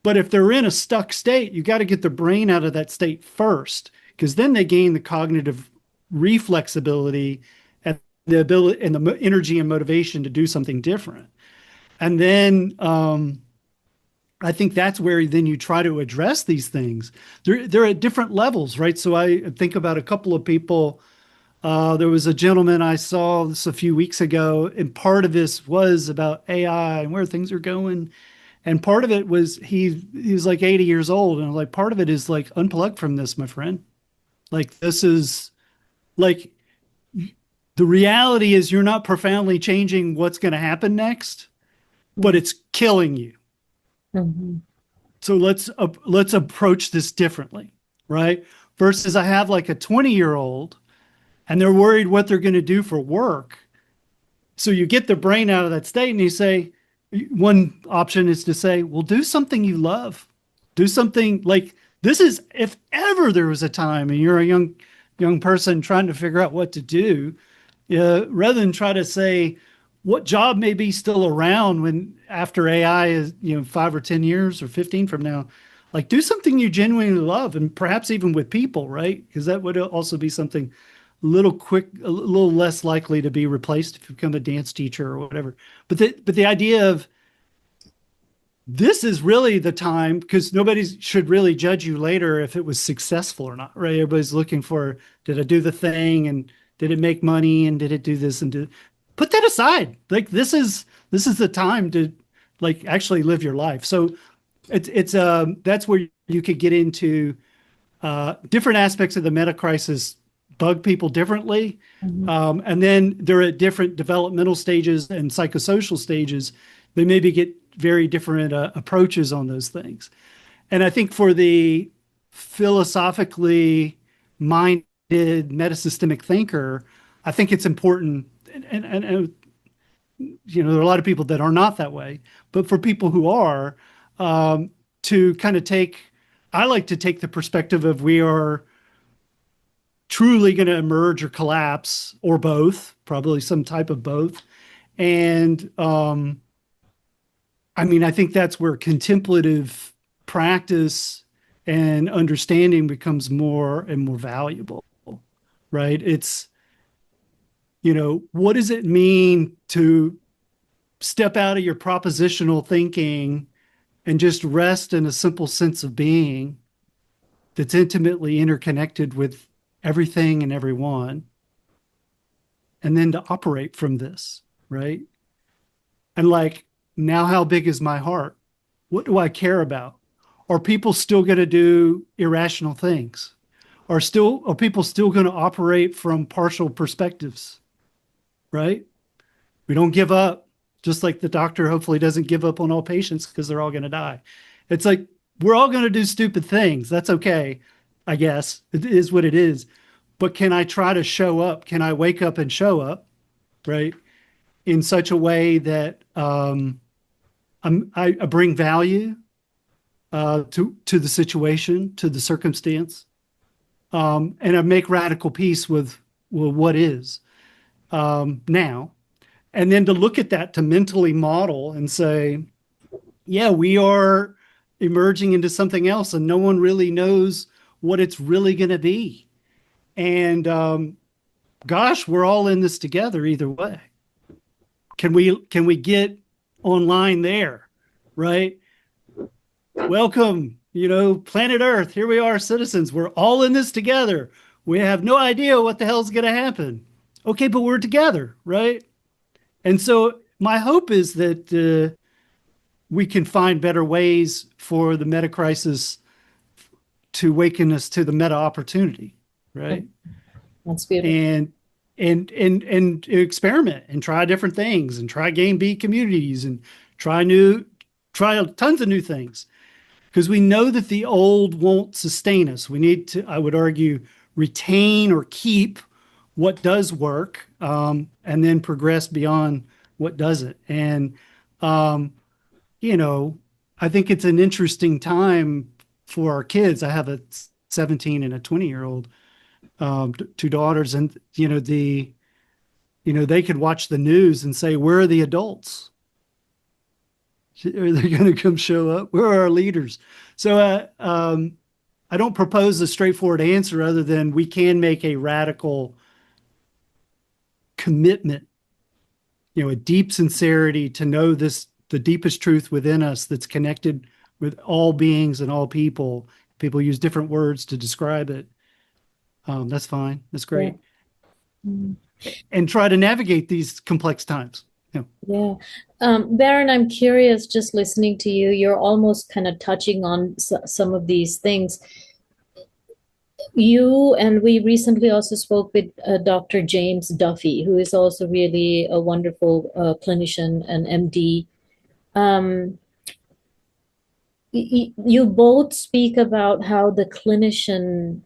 But if they're in a stuck state, you got to get the brain out of that state first, because then they gain the cognitive reflexibility and the ability and the energy and motivation to do something different. And then I think that's where then you try to address these things. They're at different levels, right? So I think about a couple of people. There was a gentleman I saw this a few weeks ago, and part of this was about AI and where things are going. And part of it was he was like 80 years old, and like part of it is like unplug from this, my friend. Like this is like the reality is you're not profoundly changing what's going to happen next, but it's killing you. Mhm. So let's approach this differently, right? Versus I have like a 20-year-old and they're worried what they're going to do for work. So you get the brain out of that state and you say, one option is to say, well, do something you love. Do something like this is if ever there was a time and you're a young person trying to figure out what to do, rather than try to say what job may be still around when after AI is, 5 or 10 years or 15 from now, like do something you genuinely love and perhaps even with people, right? Because that would also be something a little less likely to be replaced if you become a dance teacher or whatever. But the idea of this is really the time because nobody should really judge you later if it was successful or not, right? Everybody's looking for, did it do the thing and did it make money and did it do this and put that aside. Like this is the time to like actually live your life. So it's that's where you could get into different aspects of the meta crisis bug people differently. And then they're at different developmental stages and psychosocial stages. They maybe get very different approaches on those things. And I think for the philosophically minded metasystemic thinker, I think it's important. And there are a lot of people that are not that way, but for people who are, to kind of I like to take the perspective of we are truly going to emerge or collapse or both, probably some type of both. And I think that's where contemplative practice and understanding becomes more and more valuable, right? It's, what does it mean to step out of your propositional thinking and just rest in a simple sense of being that's intimately interconnected with everything and everyone, and then to operate from this, right? And like now how big is my heart? What do I care about? Are people still going to do irrational things? Are people still going to operate from partial perspectives? Right? We don't give up, just like the doctor hopefully doesn't give up on all patients because they're all going to die. It's like we're all going to do stupid things. That's okay, I guess. It is what it is. But can I try to show up? Can I wake up and show up, right, in such a way that I bring value to the situation, to the circumstance, and I make radical peace with what is now. And then to look at that, to mentally model and say, yeah, we are emerging into something else, and no one really knows what it's really going to be. And gosh, we're all in this together either way. Can we get online there, right? Welcome, planet Earth. Here we are, citizens. We're all in this together. We have no idea what the hell's going to happen. Okay, but we're together, right? And so my hope is that we can find better ways for the meta crisis to awaken us to the meta opportunity, right? That's beautiful. And experiment and try different things and try game B communities and try tons of new things, because we know that the old won't sustain us. We need to, I would argue, retain or keep what does work, and then progress beyond what doesn't. And, I think it's an interesting time for our kids. I have a 17 and a 20-year-old, two daughters, and, they could watch the news and say, where are the adults? Are they going to come show up? Where are our leaders? So I don't propose a straightforward answer other than we can make a radical commitment, a deep sincerity to know the deepest truth within us that's connected with all beings and all people. People use different words to describe it. That's fine. That's great. Yeah. And try to navigate these complex times. Yeah. Baron, I'm curious, just listening to you, you're almost kind of touching on some of these things. You and we recently also spoke with Dr. James Duffy, who is also really a wonderful clinician and MD. You both speak about how the clinician,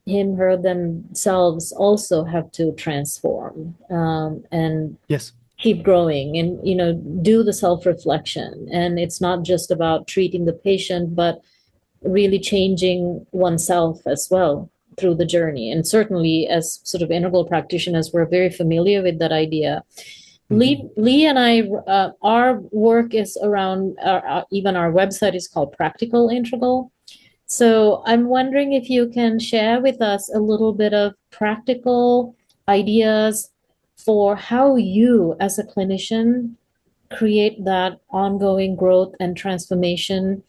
him, her, themselves also have to transform and yes, keep growing and, do the self-reflection. And it's not just about treating the patient, but really changing oneself as well through the journey. And certainly as sort of integral practitioners, we're very familiar with that idea. Lee and I, our work is around, even our website is called Practical Integral. So I'm wondering if you can share with us a little bit of practical ideas for how you as a clinician create that ongoing growth and transformation.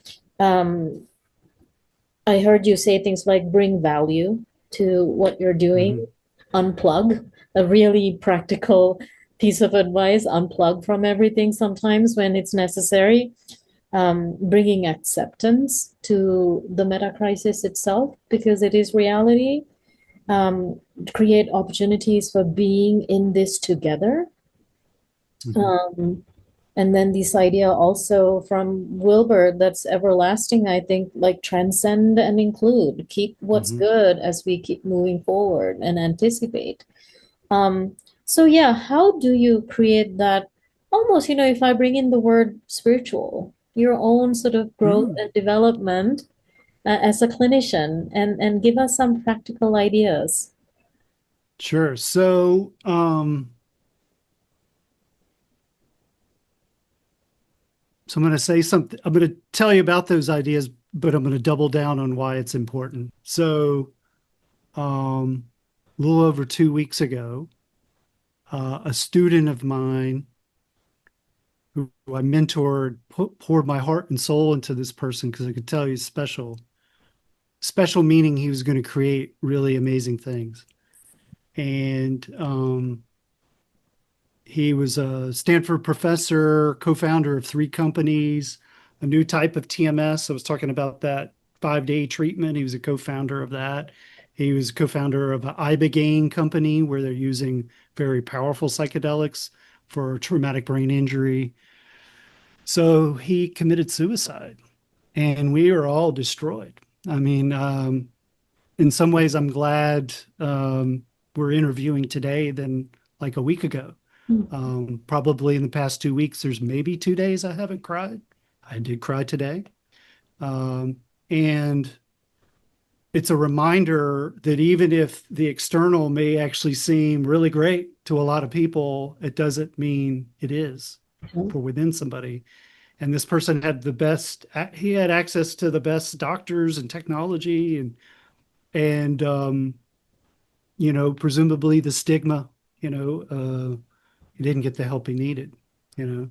I heard you say things like bring value to what you're doing, unplug, a really practical piece of advice, unplug from everything sometimes when it's necessary, bringing acceptance to the meta crisis itself, because it is reality, create opportunities for being in this together. And then this idea also from Wilbur that's everlasting, I think, like transcend and include, keep what's good as we keep moving forward and anticipate. So yeah, how do you create that almost, if I bring in the word spiritual, your own sort of growth and development as a clinician, and give us some practical ideas. Sure. So, so I'm going to say something. I'm going to tell you about those ideas, but I'm going to double down on why it's important. So, a little over 2 weeks ago, a student of mine who I mentored poured my heart and soul into this person because I could tell he's special meaning he was going to create really amazing things. And He was a Stanford professor, co-founder of 3 companies, a new type of TMS. I was talking about that 5-day treatment. He was a co-founder of that. He was co-founder of an ibogaine company where they're using very powerful psychedelics for traumatic brain injury. So he committed suicide, and we are all destroyed. I mean, in some ways, I'm glad we're interviewing today than like a week ago. Probably in the past 2 weeks, there's maybe 2 days I haven't cried. I did cry today. And it's a reminder that even if the external may actually seem really great to a lot of people, it doesn't mean it is for within somebody. And this person had he had access to the best doctors and technology and presumably the stigma, he didn't get the help he needed, and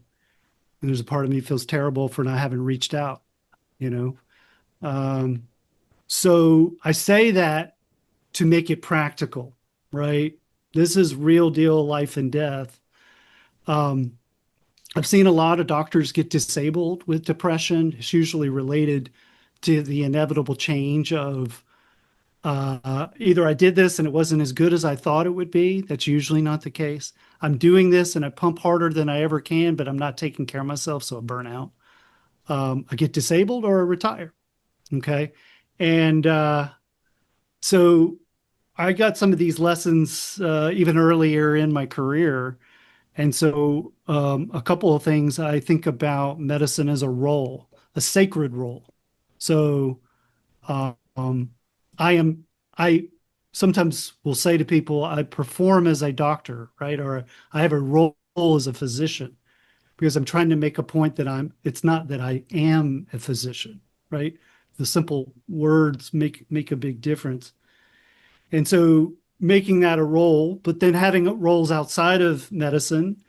there's a part of me feels terrible for not having reached out, you know. So I say that to make it practical, right? This is real deal life and death. I've seen a lot of doctors get disabled with depression. It's usually related to the inevitable change of either I did this and it wasn't as good as I thought it would be. That's usually not the case. I'm doing this and I pump harder than I ever can, but I'm not taking care of myself, so I burn out. I get disabled or I retire. Okay. And so I got some of these lessons even earlier in my career. And so a couple of things I think about medicine as a role, a sacred role. So um, I sometimes will say to people, I perform as a doctor, right? Or I have a role as a physician because I'm trying to make a point that it's not that I am a physician, right? The simple words make a big difference. And so making that a role, but then having roles outside of medicine,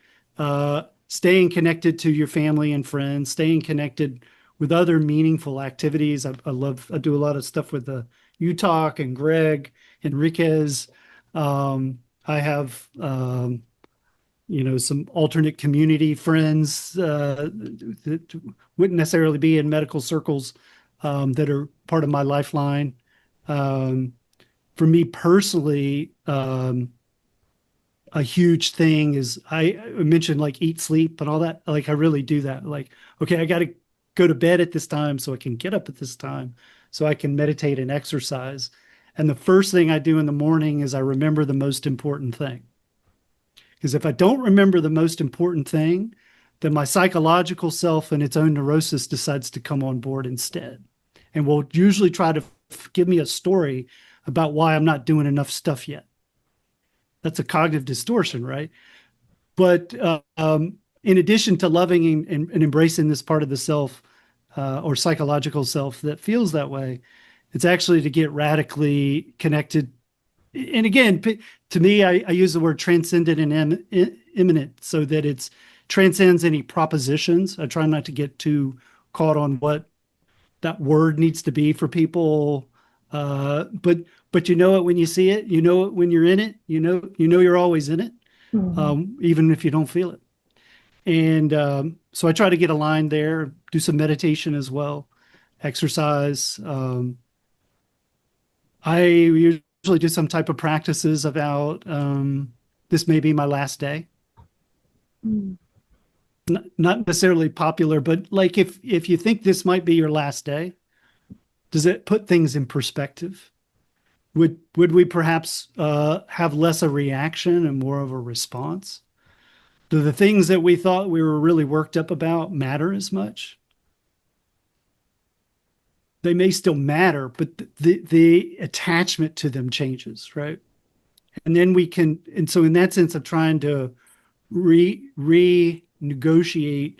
staying connected to your family and friends, staying connected with other meaningful activities. I do a lot of stuff with the UTOK and Gregg, Henriques. I have, some alternate community friends that wouldn't necessarily be in medical circles that are part of my lifeline. For me personally, a huge thing is I mentioned like eat, sleep, and all that. Like I really do that. Like, okay, I got to go to bed at this time so I can get up at this time so I can meditate and exercise. And the first thing I do in the morning is I remember the most important thing. Because if I don't remember the most important thing, then my psychological self and its own neurosis decides to come on board instead. And will usually try to give me a story about why I'm not doing enough stuff yet. That's a cognitive distortion, right? But in addition to loving and embracing this part of the self or psychological self that feels that way, it's actually to get radically connected. And again, to me, I use the word transcendent and immanent so that it transcends any propositions. I try not to get too caught on what that word needs to be for people. But you know it when you see it, you know it when you're in it, you know you're always in it, even if you don't feel it. And so I try to get aligned there, do some meditation as well, exercise. I usually do some type of practices about this may be my last day. Not necessarily popular, but like if you think this might be your last day, does it put things in perspective? Would we perhaps have less a reaction and more of a response? Do the things that we thought we were really worked up about matter as much? They may still matter, but the attachment to them changes, right? And then and so in that sense of trying to renegotiate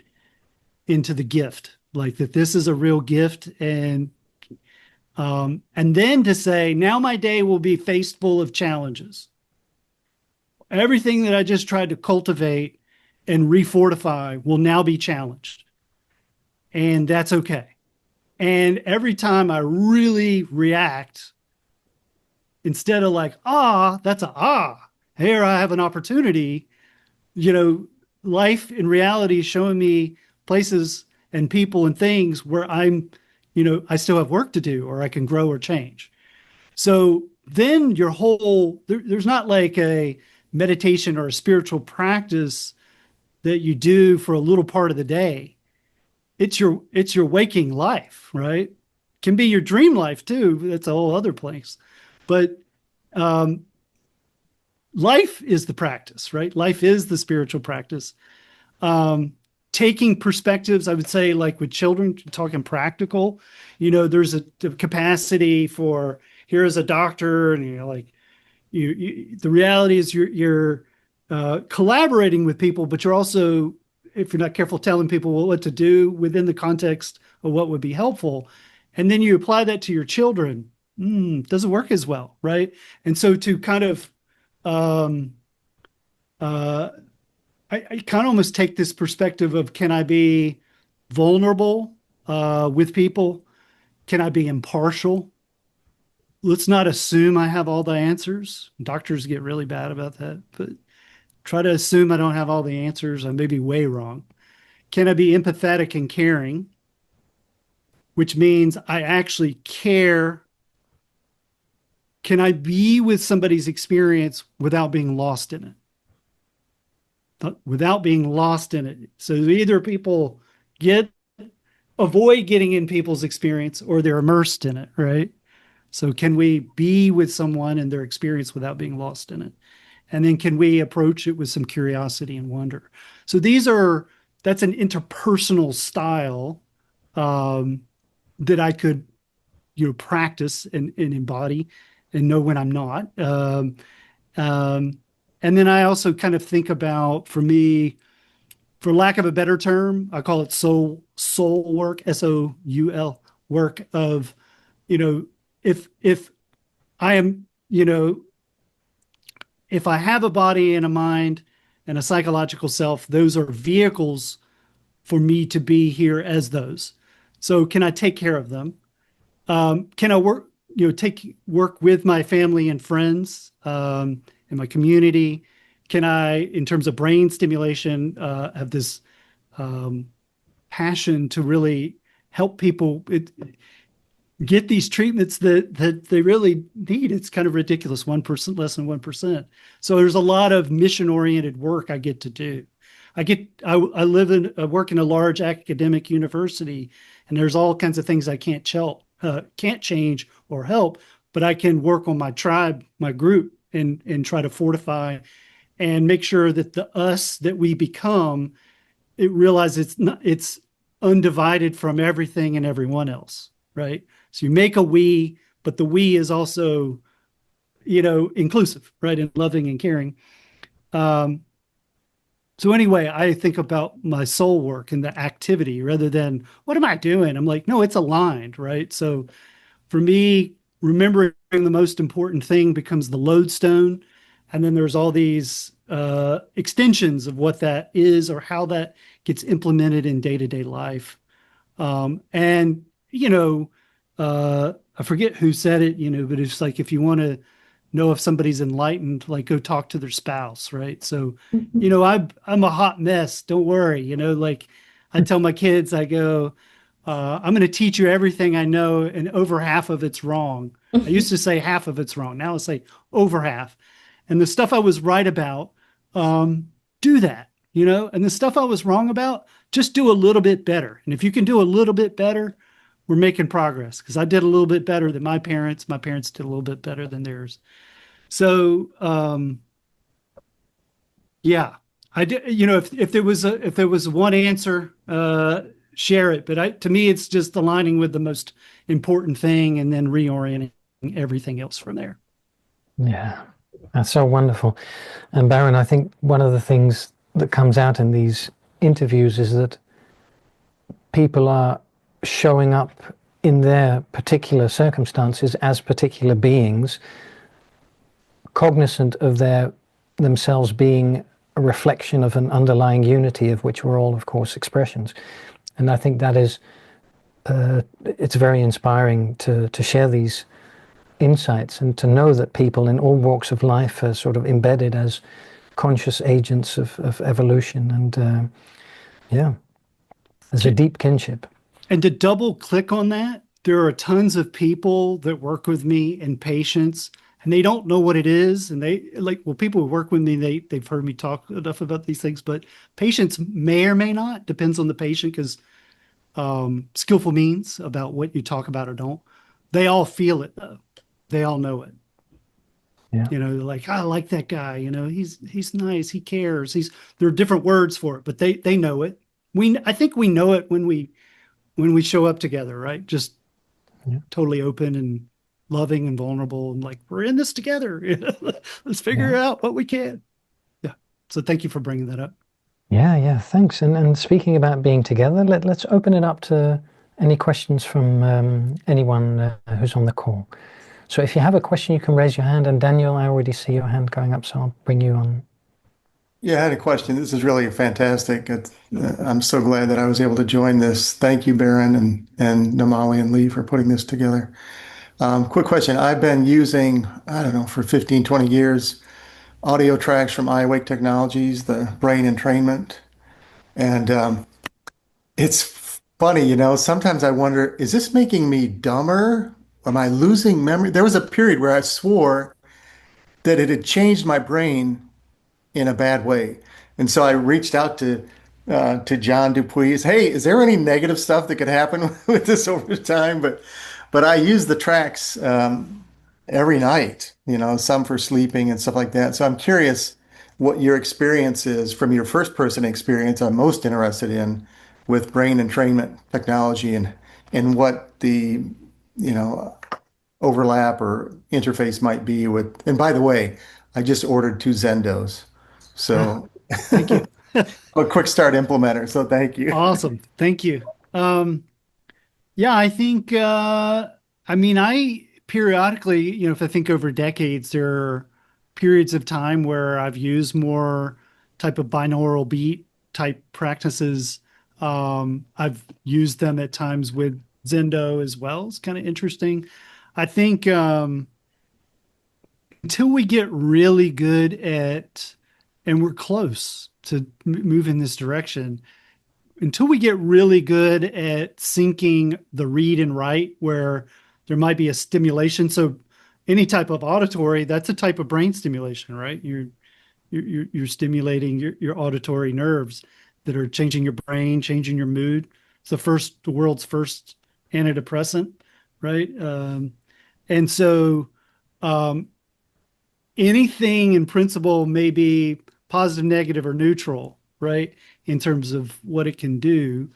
into the gift, like that this is a real gift, and then to say, now my day will be faced full of challenges. Everything that I just tried to cultivate and refortify will now be challenged. And that's okay. And every time I really react, instead of like, that's here I have an opportunity, life in reality is showing me places and people and things where I still have work to do, or I can grow or change. So then there's not like a meditation or a spiritual practice that you do for a little part of the day. It's your waking life, right? Can be your dream life too. That's a whole other place. But life is the practice, right? Life is the spiritual practice. Taking perspectives, I would say, like with children, talking practical, there's a capacity for, here is a doctor, and like the reality is you're collaborating with people, but you're also, if you're not careful, telling people what to do within the context of what would be helpful. And then you apply that to your children, doesn't work as well, right? And so to kind of, I kind of almost take this perspective of, can I be vulnerable with people? Can I be impartial? Let's not assume I have all the answers. Doctors get really bad about that, but try to assume I don't have all the answers. I may be way wrong. Can I be empathetic and caring? Which means I actually care. Can I be with somebody's experience without being lost in it? Without being lost in it. So either people avoid getting in people's experience, or they're immersed in it, right? So can we be with someone and their experience without being lost in it? And then can we approach it with some curiosity and wonder? So that's an interpersonal style that I could, practice and embody and know when I'm not. And then I also kind of think about, for me, for lack of a better term, I call it soul work, SOUL work of, if I am, if I have a body and a mind and a psychological self, those are vehicles for me to be here as those. So can I take care of them? Can I work with my family and friends in my community? Can I, in terms of brain stimulation, have this passion to really help people get these treatments that they really need? It's kind of ridiculous, 1%, less than 1%. So there's a lot of mission-oriented work I get to do. I work in a large academic university, and there's all kinds of things I can't change or help, but I can work on my tribe, my group, and try to fortify and make sure that the us that we become, it realizes it's undivided from everything and everyone else, right? So you make a we, but the we is also, inclusive, right? And loving and caring. So anyway, I think about my soul work and the activity rather than what am I doing? I'm like, no, it's aligned, right? So for me, remembering the most important thing becomes the lodestone. And then there's all these extensions of what that is or how that gets implemented in day-to-day life. I forget who said it, but it's like, if you want to know if somebody's enlightened, like, go talk to their spouse, right? So, I'm a hot mess. Don't worry. Like I tell my kids, I go, I'm going to teach you everything I know, and over half of it's wrong. I used to say half of it's wrong. Now I say over half. And the stuff I was right about, do that, and the stuff I was wrong about, just do a little bit better. And if you can do a little bit better, we're making progress, because I did a little bit better than my parents. My parents did a little bit better than theirs. So, yeah, I did, if there was one answer, share it. But to me, it's just aligning with the most important thing and then reorienting everything else from there. Yeah, that's so wonderful. And Baron, I think one of the things that comes out in these interviews is that people are showing up in their particular circumstances as particular beings, cognizant of themselves being a reflection of an underlying unity of which we're all, of course, expressions. And I think that is, it's very inspiring to share these insights and to know that people in all walks of life are sort of embedded as conscious agents of evolution. And yeah, there's a deep kinship. And to double click on that, there are tons of people that work with me and patients, and they don't know what it is. And they people who work with me, they've heard me talk enough about these things, but patients may or may not, depends on the patient, because skillful means about what you talk about or don't. They all feel it though. They all know it. Yeah. They're like, I like that guy. He's nice. He cares. There are different words for it, but they know it. I think we know it when we show up together, right? Just totally open and loving and vulnerable, and like, we're in this together. Let's figure out what we can. Yeah. So thank you for bringing that up. Yeah, thanks. And speaking about being together, let's open it up to any questions from anyone who's on the call. So if you have a question, you can raise your hand. And Daniel, I already see your hand going up, so I'll bring you on. Yeah, I had a question. This is really fantastic. I'm so glad that I was able to join this. Thank you, Baron and Namali and Lee for putting this together. Quick question. I've been using, I don't know, for 15, 20 years, audio tracks from iAwake Technologies, the brain entrainment. And it's funny, sometimes I wonder, is this making me dumber? Am I losing memory? There was a period where I swore that it had changed my brain in a bad way. And so I reached out to John Dupuis. Hey, is there any negative stuff that could happen with this over time? But I use the tracks every night, some for sleeping and stuff like that. So I'm curious what your experience is from your first person experience. I'm most interested in with brain entrainment technology and what the, overlap or interface might be with. And by the way, I just ordered 2 Zendos. So thank you. a quick start implementer. So thank you. Awesome. Thank you. Yeah, I think, I periodically, if I think over decades, there are periods of time where I've used more type of binaural beat type practices. I've used them at times with Zendo as well. It's kind of interesting. I think until we get really good at, and we're close to move in this direction, until we get really good at syncing the read and write, where there might be a stimulation. So any type of auditory, that's a type of brain stimulation, right? You're stimulating your auditory nerves that are changing your brain, changing your mood. It's the world's first antidepressant, right? And so anything in principle may be positive, negative, or neutral, right? In terms of what it can do.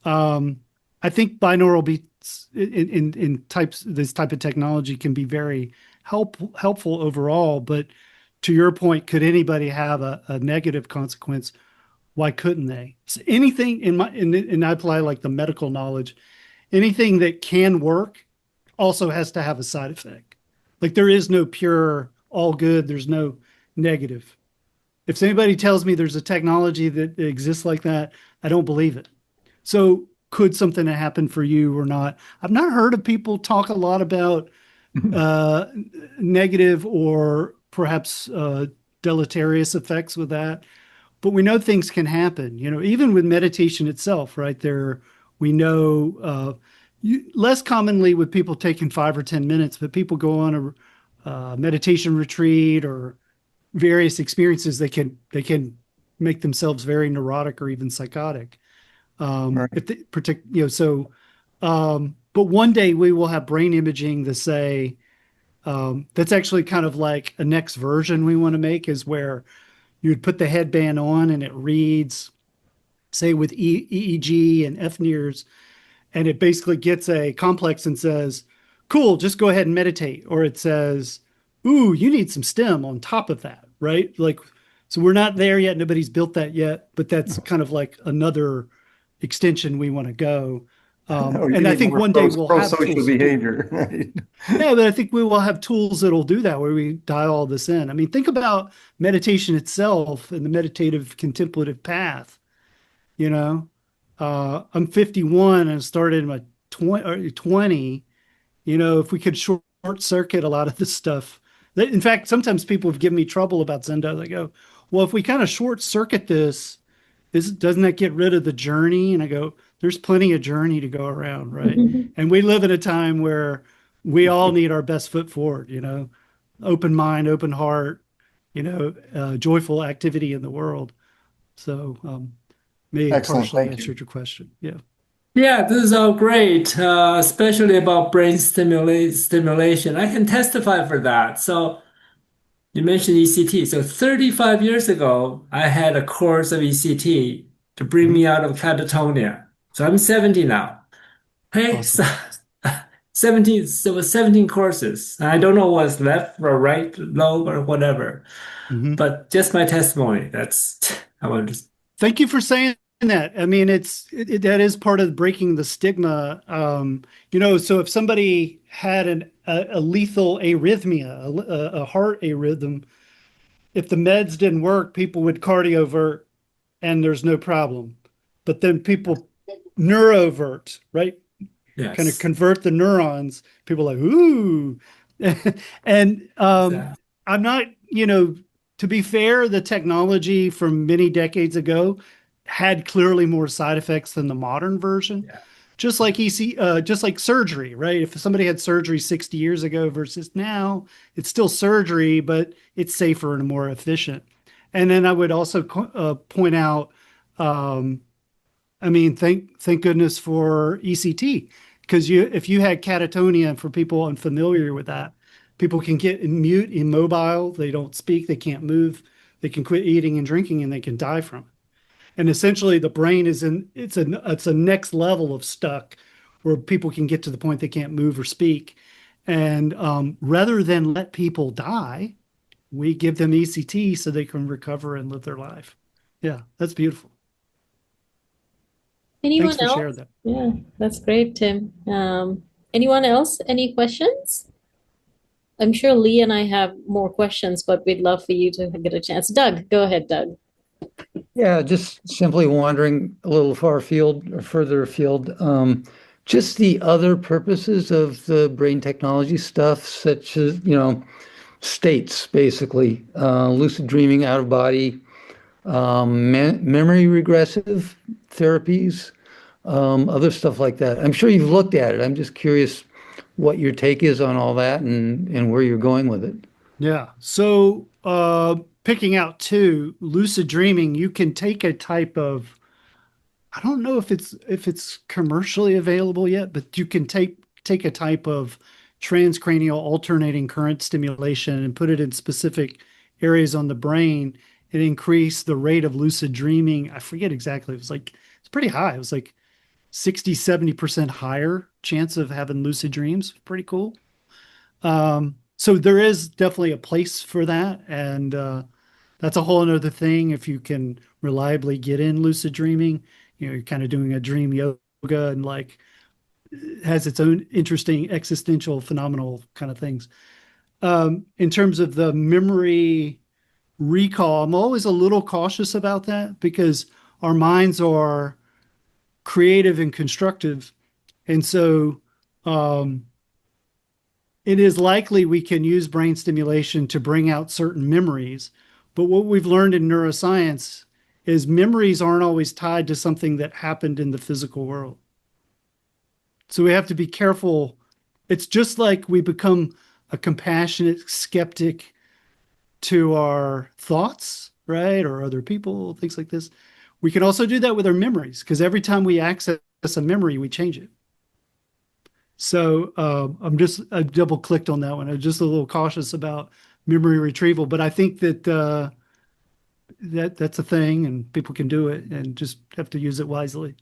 I think binaural beats in this type of technology can be very helpful overall. But to your point, could anybody have a negative consequence? Why couldn't they? So anything and I apply like the medical knowledge, anything that can work also has to have a side effect. Like there is no pure all good. There's no negative. If anybody tells me there's a technology that exists like that, I don't believe it. So could something happen for you or not? I've not heard of people talk a lot about negative or perhaps deleterious effects with that. But we know things can happen, even with meditation itself, right? We know less commonly with people taking 5 or 10 minutes, but people go on a meditation retreat or various experiences, they can make themselves very neurotic or even psychotic. Right. If they but one day we will have brain imaging to say, that's actually kind of like a next version we want to make, is where you would put the headband on and it reads, say with EEG and FNIRS, and it basically gets a complex and says, cool, just go ahead and meditate. Or it says, ooh, you need some stim on top of that, right? Like, so we're not there yet. Nobody's built that yet, but that's kind of like another extension we want to go. And I think one day we'll have social tools behavior. Right? Yeah, but I think we will have tools that'll do that, where we dial all this in. I mean, think about meditation itself and the meditative contemplative path. I'm 51 and started in my 20. If we could short circuit a lot of this stuff, In fact, sometimes people have given me trouble about Zendo. They go, well, if we kind of short circuit this, doesn't that get rid of the journey? And I go, there's plenty of journey to go around, right? And we live in a time where we all need our best foot forward, open mind, open heart, joyful activity in the world. So may have Excellent. partially Thank you. answered your question. Yeah. Yeah, this is all great, especially about brain stimulation. I can testify for that. So you mentioned ECT. So 35 years ago, I had a course of ECT to bring me out of catatonia. So I'm 70 now. Hey, Awesome. so 17, so it was 17 courses. I don't know what's left or right, low or whatever, but just my testimony. I want to. Thank you for saying that. I mean, that is part of breaking the stigma. So if somebody had a lethal arrhythmia, a heart arrhythm, if the meds didn't work, people would cardiovert and there's no problem. But then people neurovert, right? Yes. Kind of convert the neurons. People are like, ooh. And I'm not, to be fair, the technology from many decades ago had clearly more side effects than the modern version. Yeah. Just like just like surgery, right? If somebody had surgery 60 years ago versus now, it's still surgery, but it's safer and more efficient. And then I would also point out, thank goodness for ECT, because if you had catatonia, for people unfamiliar with that, people can get mute, immobile, they don't speak, they can't move, they can quit eating and drinking, and they can die from it. And essentially the brain it's a next level of stuck where people can get to the point they can't move or speak. And rather than let people die, we give them ECT so they can recover and live their life. Yeah, that's beautiful. Anyone Thanks for else? sharing that. Yeah, that's great, Tim. Anyone else? Any questions? I'm sure Lee and I have more questions, but we'd love for you to get a chance. Doug, go ahead, Doug. Yeah, just simply wandering a little far afield or further afield. Just the other purposes of the brain technology stuff, such as, states, basically, lucid dreaming, out of body, memory regressive therapies, other stuff like that. I'm sure you've looked at it. I'm just curious what your take is on all that and where you're going with it. Yeah. So picking out two, lucid dreaming, you can take a type of, I don't know if it's commercially available yet, but you can take a type of transcranial alternating current stimulation and put it in specific areas on the brain and increase the rate of lucid dreaming. I forget exactly. It's pretty high. It was like 60, 70% higher chance of having lucid dreams. Pretty cool. So there is definitely a place for that. And that's a whole other thing. If you can reliably get in lucid dreaming, you're kind of doing a dream yoga and it has its own interesting existential phenomenal kind of things. In terms of the memory recall, I'm always a little cautious about that because our minds are creative and constructive. And so it is likely we can use brain stimulation to bring out certain memories. But what we've learned in neuroscience is memories aren't always tied to something that happened in the physical world. So we have to be careful. It's just like we become a compassionate skeptic to our thoughts, right? Or other people, things like this. We can also do that with our memories because every time we access a memory, we change it. So I double clicked on that one. I'm just a little cautious about memory retrieval, but I think that that's a thing and people can do it and just have to use it wisely.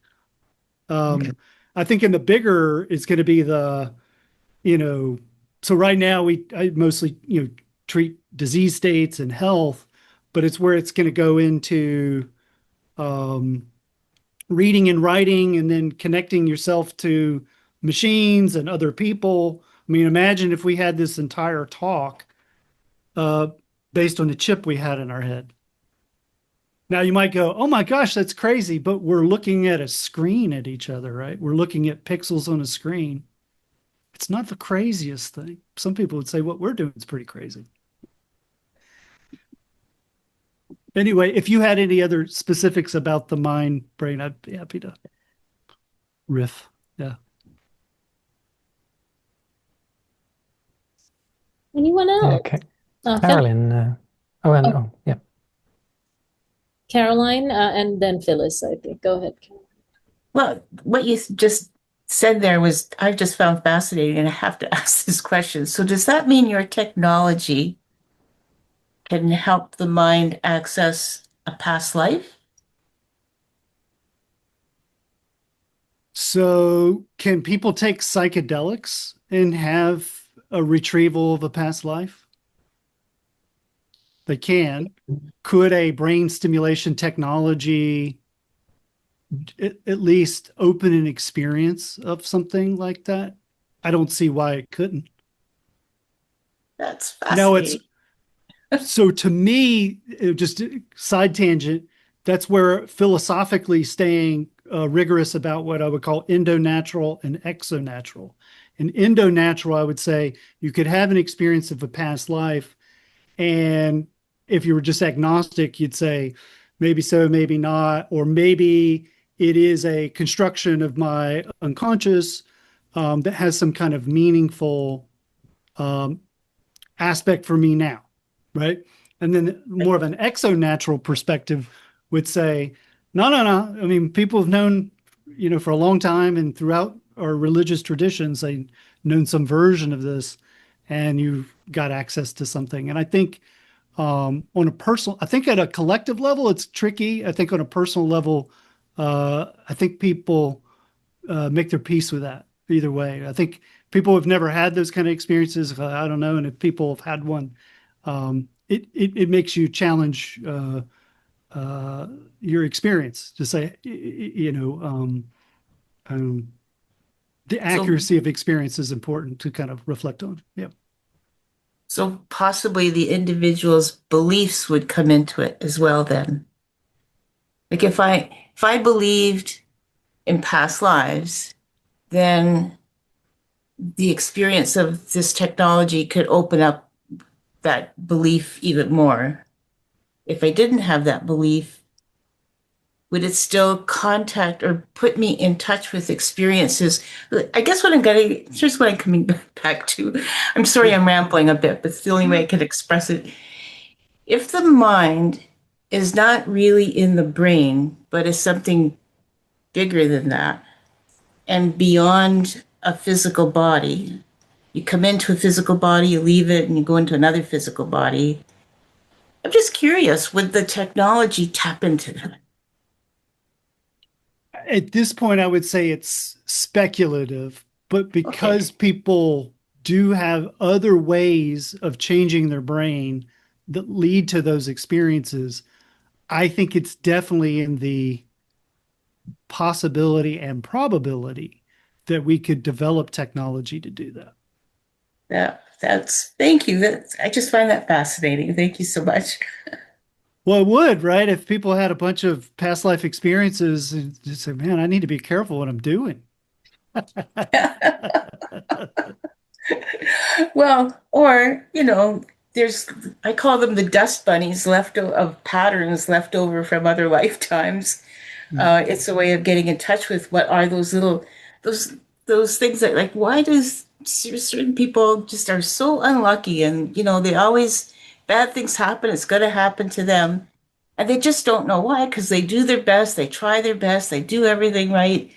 Okay. I think in the bigger, it's going to be so right now I mostly, treat disease states and health, but it's where it's going to go into reading and writing and then connecting yourself to machines and other people. I mean, imagine if we had this entire talk based on the chip we had in our head. Now you might go, oh my gosh, that's crazy, but we're looking at a screen at each other, right? We're looking at pixels on a screen. It's not the craziest thing. Some people would say what we're doing is pretty crazy. Anyway, if you had any other specifics about the mind brain, I'd be happy to riff. Yeah. Anyone else? Okay. Phil- Carolyn. Yeah. Caroline, and then Phyllis, I think. Go ahead. Well, what you just said there was, I just found fascinating, and I have to ask this question. So does that mean your technology can help the mind access a past life? So can people take psychedelics and have a retrieval of a past life? They can. Could a brain stimulation technology at least open an experience of something like that? I don't see why it couldn't. That's No, fascinating. so to me, just side tangent, that's where philosophically staying rigorous about what I would call endonatural and exonatural. In endonatural, I would say you could have an experience of a past life, and if you were just agnostic, you'd say maybe so, maybe not, or maybe it is a construction of my unconscious that has some kind of meaningful aspect for me now, right? And then more of an exonatural perspective would say, no, no, no. I mean, people have known, for a long time and throughout our religious traditions, they've known some version of this, and you've got access to something. And I think on a personal, I think at a collective level, it's tricky. I think on a personal level, I think people make their peace with that either way. I think people have never had those kind of experiences. I don't know. And if people have had one, it makes you challenge your experience to say, the accuracy of experience is important to kind of reflect on. Yeah. So possibly the individual's beliefs would come into it as well then. Like if I believed in past lives, then the experience of this technology could open up that belief even more. If I didn't have that belief, would it still contact or put me in touch with experiences? I guess here's what I'm coming back to. I'm sorry I'm rambling a bit, but it's the only way I can express it. If the mind is not really in the brain, but is something bigger than that and beyond a physical body, you come into a physical body, you leave it, and you go into another physical body. I'm just curious, would the technology tap into that? At this point, I would say it's speculative, but because people do have other ways of changing their brain that lead to those experiences, I think it's definitely in the possibility and probability that we could develop technology to do that. Thank you. I just find that fascinating. Thank you so much. Well, it would, right? If people had a bunch of past life experiences and just say, man, I need to be careful what I'm doing. Well, or, I call them the dust bunnies of patterns left over from other lifetimes. It's a way of getting in touch with what are those those things that, like, why does certain people just are so unlucky, and they always, bad things happen, it's going to happen to them, and they just don't know why, because they do their best, they try their best, they do everything right,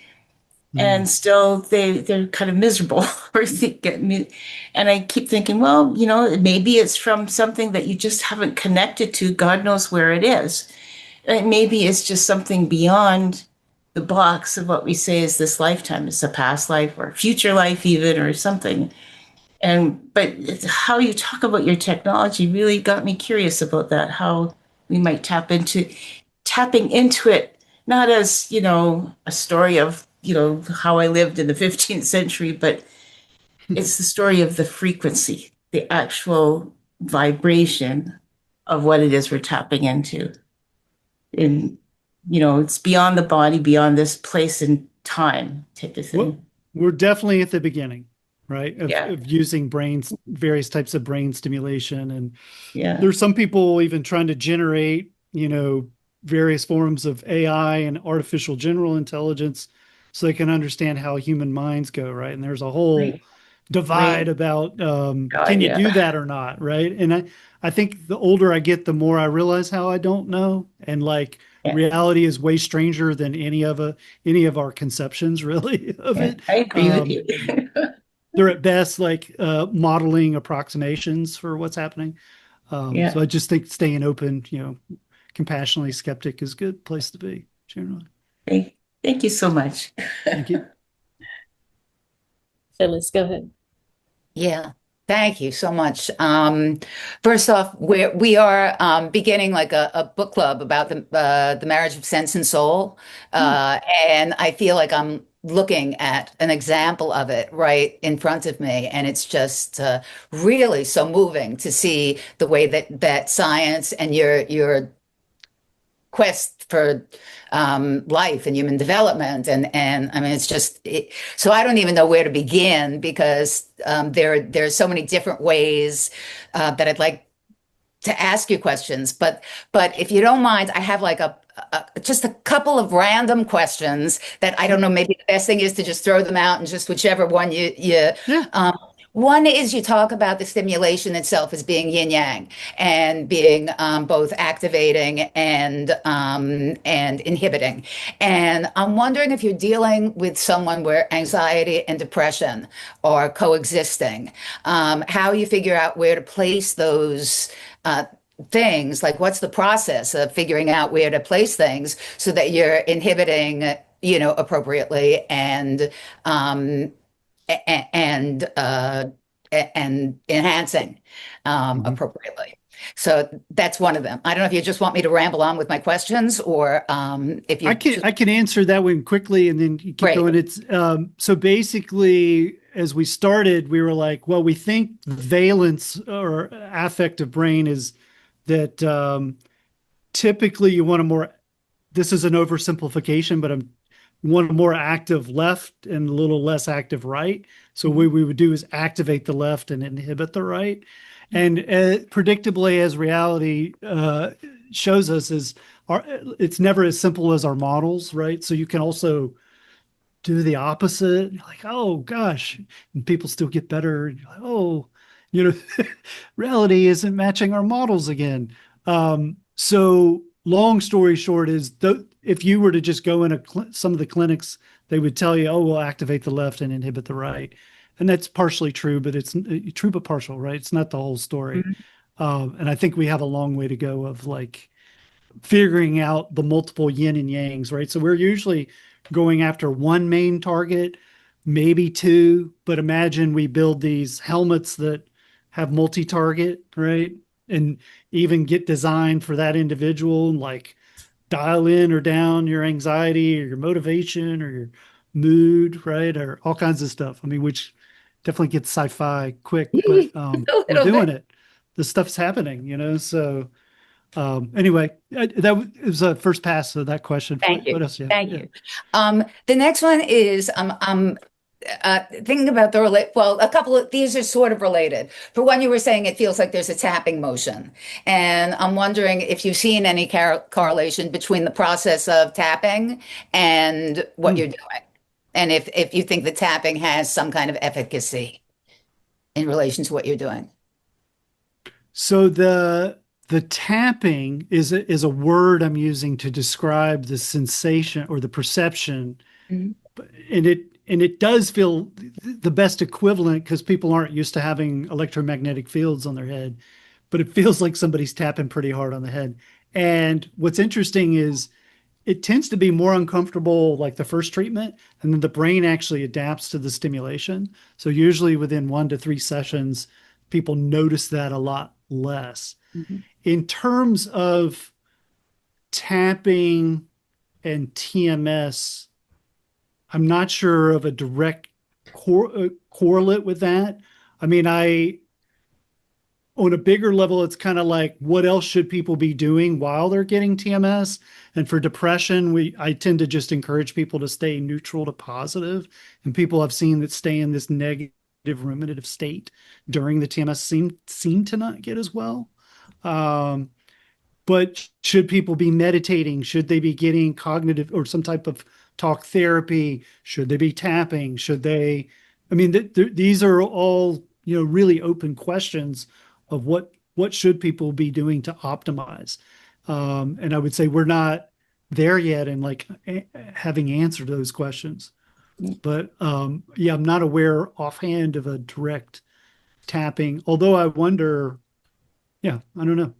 and still they're kind of miserable or they get and I keep thinking, well, maybe it's from something that you just haven't connected to. God knows where it is. And maybe it's just something beyond the box of what we say is this lifetime. It's a past life or future life even, or something. But how you talk about your technology really got me curious about that, how we might tapping into it, not as, a story of, how I lived in the 15th century, but it's the story of the frequency, the actual vibration of what it is we're tapping into. And, it's beyond the body, beyond this place and time type of thing. Well, we're definitely at the beginning, right? Yeah. Of using various types of brain stimulation. And Yeah. there's some people even trying to generate various forms of AI and artificial general intelligence so they can understand how human minds go, right? And there's a whole Right. divide Right. about God, can you yeah. do that or not, right? And I think the older I get, the more I realize how I don't know. And like Yeah. reality is way stranger than any of our conceptions really of Yeah. it. I agree with you. They're at best like modeling approximations for what's happening. Yeah. So I just think staying open, compassionately skeptic is a good place to be generally. Thank you so much. Thank you. Phyllis, go ahead. Yeah, thank you so much. First off, we are beginning like a book club about the marriage of sense and soul, and I feel like I'm looking at an example of it right in front of me, and it's just really so moving to see the way that science and your quest for life and human development and I mean it's just so I don't even know where to begin because there's so many different ways that I'd like to ask you questions, but if you don't mind, I have like just a couple of random questions that I don't know, maybe the best thing is to just throw them out and just whichever one you Yeah. one is you talk about the stimulation itself as being yin yang and being both activating and inhibiting. And I'm wondering if you're dealing with someone where anxiety and depression are coexisting, how you figure out where to place those things, like what's the process of figuring out where to place things so that you're inhibiting, appropriately and and enhancing appropriately. So that's one of them. I don't know if you just want me to ramble on with my questions or if you I can answer that one quickly and then you keep Great. going. It's so basically as we started, we were like, well, we think valence or affective brain is that typically you want a more, this is an oversimplification, but want a more active left and a little less active right. So what we would do is activate the left and inhibit the right. And predictably, as reality shows us, it's never as simple as our models, right? So you can also do the opposite. You're like, oh gosh, and people still get better. You're like, oh, reality isn't matching our models again. So long story short is if you were to just go in some of the clinics, they would tell you, oh, we'll activate the left and inhibit the right. And that's partially true, but it's true, but partial, right? It's not the whole story. And I think we have a long way to go of like figuring out the multiple yin and yangs, right? So we're usually going after one main target, maybe two, but imagine we build these helmets that have multi-target, right? And even get designed for that individual, like dial in or down your anxiety or your motivation or your mood, right? Or all kinds of stuff. I mean, which definitely gets sci-fi quick, but we're doing it. The stuff's happening, so anyway, that was a first pass of that question. Thank you. What else? Thank you. The next one is thinking about a couple of these are sort of related. For one, you were saying it feels like there's a tapping motion. And I'm wondering if you've seen any correlation between the process of tapping and what you're doing. And if you think the tapping has some kind of efficacy in relation to what you're doing. So the tapping is a word I'm using to describe the sensation or the perception. And it does feel the best equivalent because people aren't used to having electromagnetic fields on their head, but it feels like somebody's tapping pretty hard on the head. And what's interesting is it tends to be more uncomfortable like the first treatment, and then the brain actually adapts to the stimulation. So usually within 1 to 3 sessions, people notice that a lot less. In terms of tapping and TMS, I'm not sure of a direct correlate with that. I mean, on a bigger level, it's kind of like, what else should people be doing while they're getting TMS? And for depression, I tend to just encourage people to stay neutral to positive. And people I've seen that stay in this negative ruminative state during the TMS seem to not get as well. But but should people be meditating? Should they be getting cognitive or some type of talk therapy? Should they be tapping? Should they, I mean, these are all, really open questions of what should people be doing to optimize. And I would say we're not there yet in like having answered those questions. But yeah, I'm not aware offhand of a direct tapping, although I wonder, yeah, I don't know.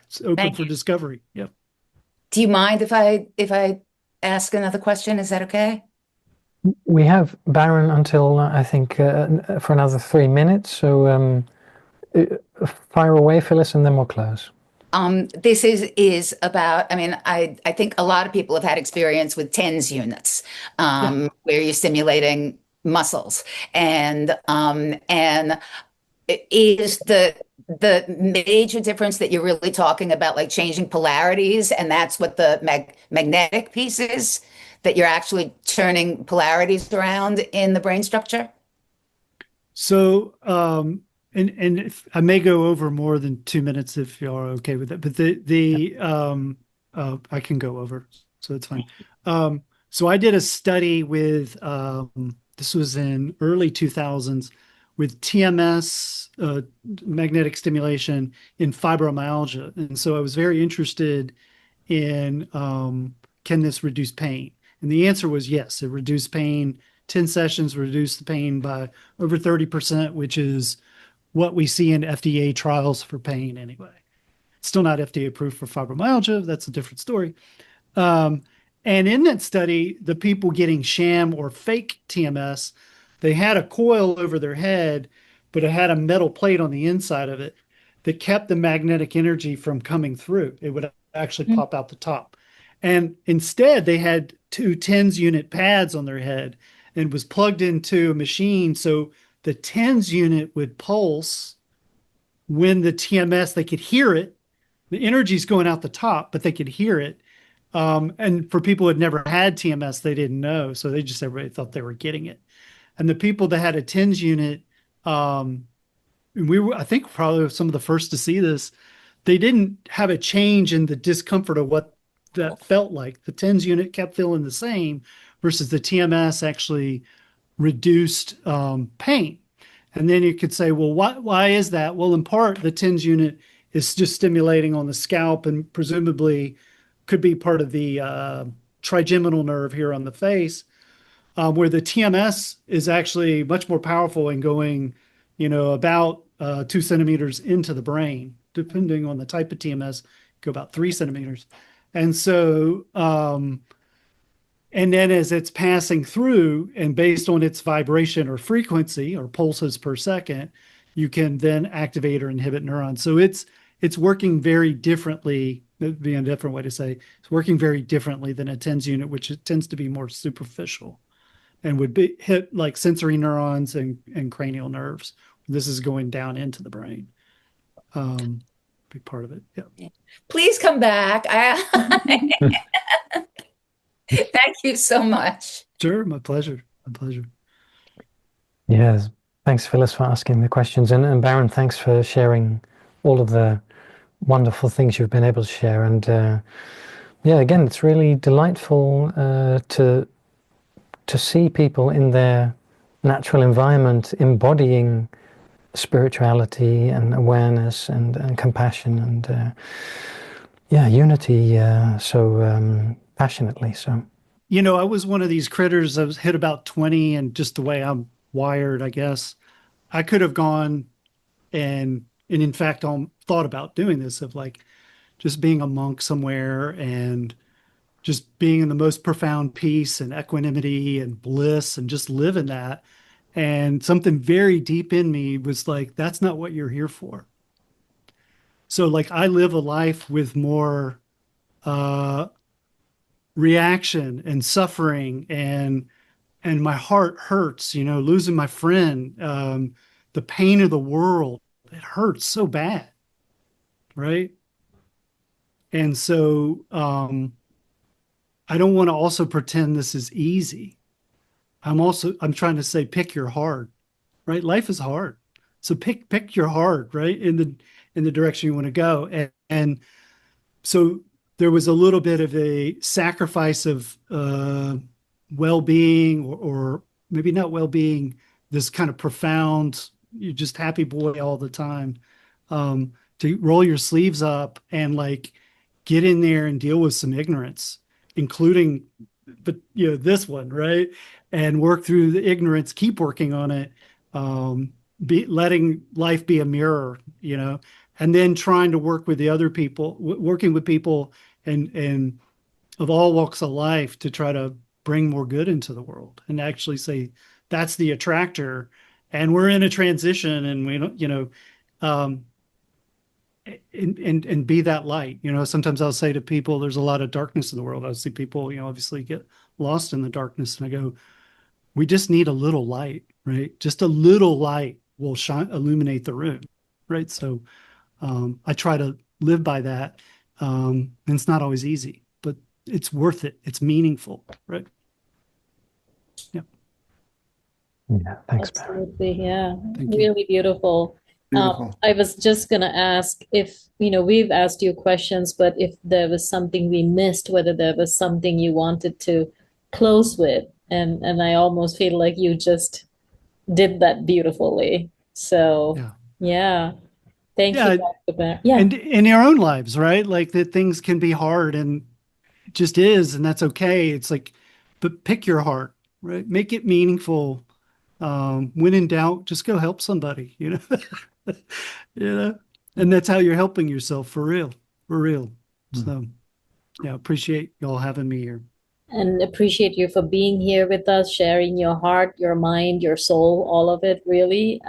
It's open Thank for you. discovery. Yeah. Do you mind if I ask another question? Is that okay? We have Baron until I think for another 3 minutes. So fire away, Phyllis, and then we'll close. This is about, I mean, I think a lot of people have had experience with TENS units, where you're stimulating muscles. And is the major difference that you're really talking about, like changing polarities, and that's what the magnetic piece is, that you're actually turning polarities around in the brain structure? So, and if, I may go over more than 2 minutes if you are okay with that, but I can go over, so it's fine. So I did a study with, this was in early 2000s, with TMS, magnetic stimulation in fibromyalgia. And so I was very interested in, can this reduce pain? And the answer was yes, it reduced pain. 10 sessions reduced the pain by over 30%, which is what we see in FDA trials for pain anyway. It's still not FDA approved for fibromyalgia. That's a different story. And in that study, the people getting sham or fake TMS, they had a coil over their head, but it had a metal plate on the inside of it that kept the magnetic energy from coming through. It would actually pop out the top. And instead, they had 2 TENS unit pads on their head and was plugged into a machine. So the TENS unit would pulse when the TMS, they could hear it. The energy's going out the top, but they could hear it. And for people who had never had TMS, they didn't know. So everybody thought they were getting it. And the people that had a TENS unit, we were, I think, probably some of the first to see this. They didn't have a change in the discomfort of what that felt like. The TENS unit kept feeling the same versus the TMS actually reduced pain. And then you could say, well, why is that? Well, in part, the TENS unit is just stimulating on the scalp and presumably could be part of the trigeminal nerve here on the face. Where the TMS is actually much more powerful and going, about 2 centimeters into the brain, depending on the type of TMS, go about 3 centimeters. And so, and then as it's passing through and based on its vibration or frequency or pulses per second, you can then activate or inhibit neurons. So it's working very differently. That'd be a different way to say it's working very differently than a TENS unit, which tends to be more superficial and would hit like sensory neurons and cranial nerves. This is going down into the brain. Big part of it. Yeah. Please come back. Thank you so much. Sure. My pleasure. My pleasure. Yes. Thanks, Phyllis, for asking the questions. And Baron, thanks for sharing all of the wonderful things you've been able to share. And yeah, again, it's really delightful to see people in their natural environment embodying spirituality and awareness and compassion and unity so passionately. So, I was one of these critters. I was hit about 20, and just the way I'm wired, I guess, I could have gone and in fact thought about doing this, of like just being a monk somewhere and just being in the most profound peace and equanimity and bliss and just live in that. And something very deep in me was like, that's not what you're here for. So like I live a life with more reaction and suffering and my heart hurts, losing my friend, the pain of the world, it hurts so bad. Right. And so, I don't want to also pretend this is easy. I'm trying to say, pick your hard, right? Life is hard. So pick your hard, right? In the direction you want to go. And so there was a little bit of a sacrifice of well-being, or maybe not well-being, this kind of profound, you're just happy boy all the time, to roll your sleeves up and like get in there and deal with some ignorance, including, but this one, right? And work through the ignorance, keep working on it, letting life be a mirror, and then trying to work with the other people, working with people and of all walks of life to try to bring more good into the world, and actually say that's the attractor, and we're in a transition, and we don't, and be that light. Sometimes I'll say to people, there's a lot of darkness in the world. I see people, obviously get lost in the darkness, and I go, we just need a little light, right? Just a little light will illuminate the room, right? So I try to live by that. And it's not always easy, but it's worth it. It's meaningful, right? Yep. Yeah, thanks, Barry. Absolutely, yeah. Thank you. Really beautiful. Beautiful. I was just going to ask if, we've asked you questions, but if there was something we missed, whether there was something you wanted to close with. And I almost feel like you just did that beautifully. So, yeah. Thank you, Dr. Barron. Yeah. And in our own lives, right? Like that things can be hard and it just is, and that's okay. It's like, but pick your heart, right? Make it meaningful. When in doubt, just go help somebody, and that's how you're helping yourself for real. So appreciate y'all having me here. And appreciate you for being here with us, sharing your heart, your mind, your soul, all of it, really.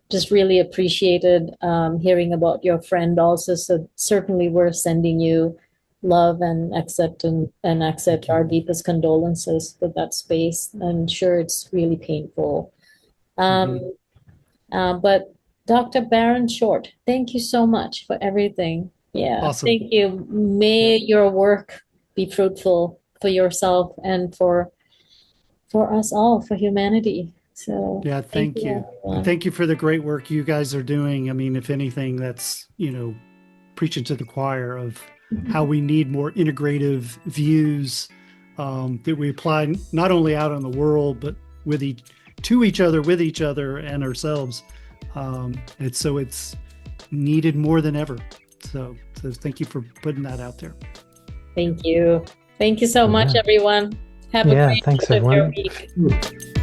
Just really appreciated hearing about your friend also. So certainly we're sending you love and accept our deepest condolences with that space. I'm sure it's really painful. But Dr. Barron Short, thank you so much for everything. Yeah, awesome. Thank you. May your work be fruitful for yourself and for us all, for humanity. So thank you. And thank you for the great work you guys are doing. I mean, if anything, that's, preaching to the choir of how we need more integrative views that we apply not only out in the world, but to each other and ourselves. It's needed more than ever. So thank you for putting that out there. Thank you. Thank you so much, everyone. Have a great thanks, rest of your everyone. week.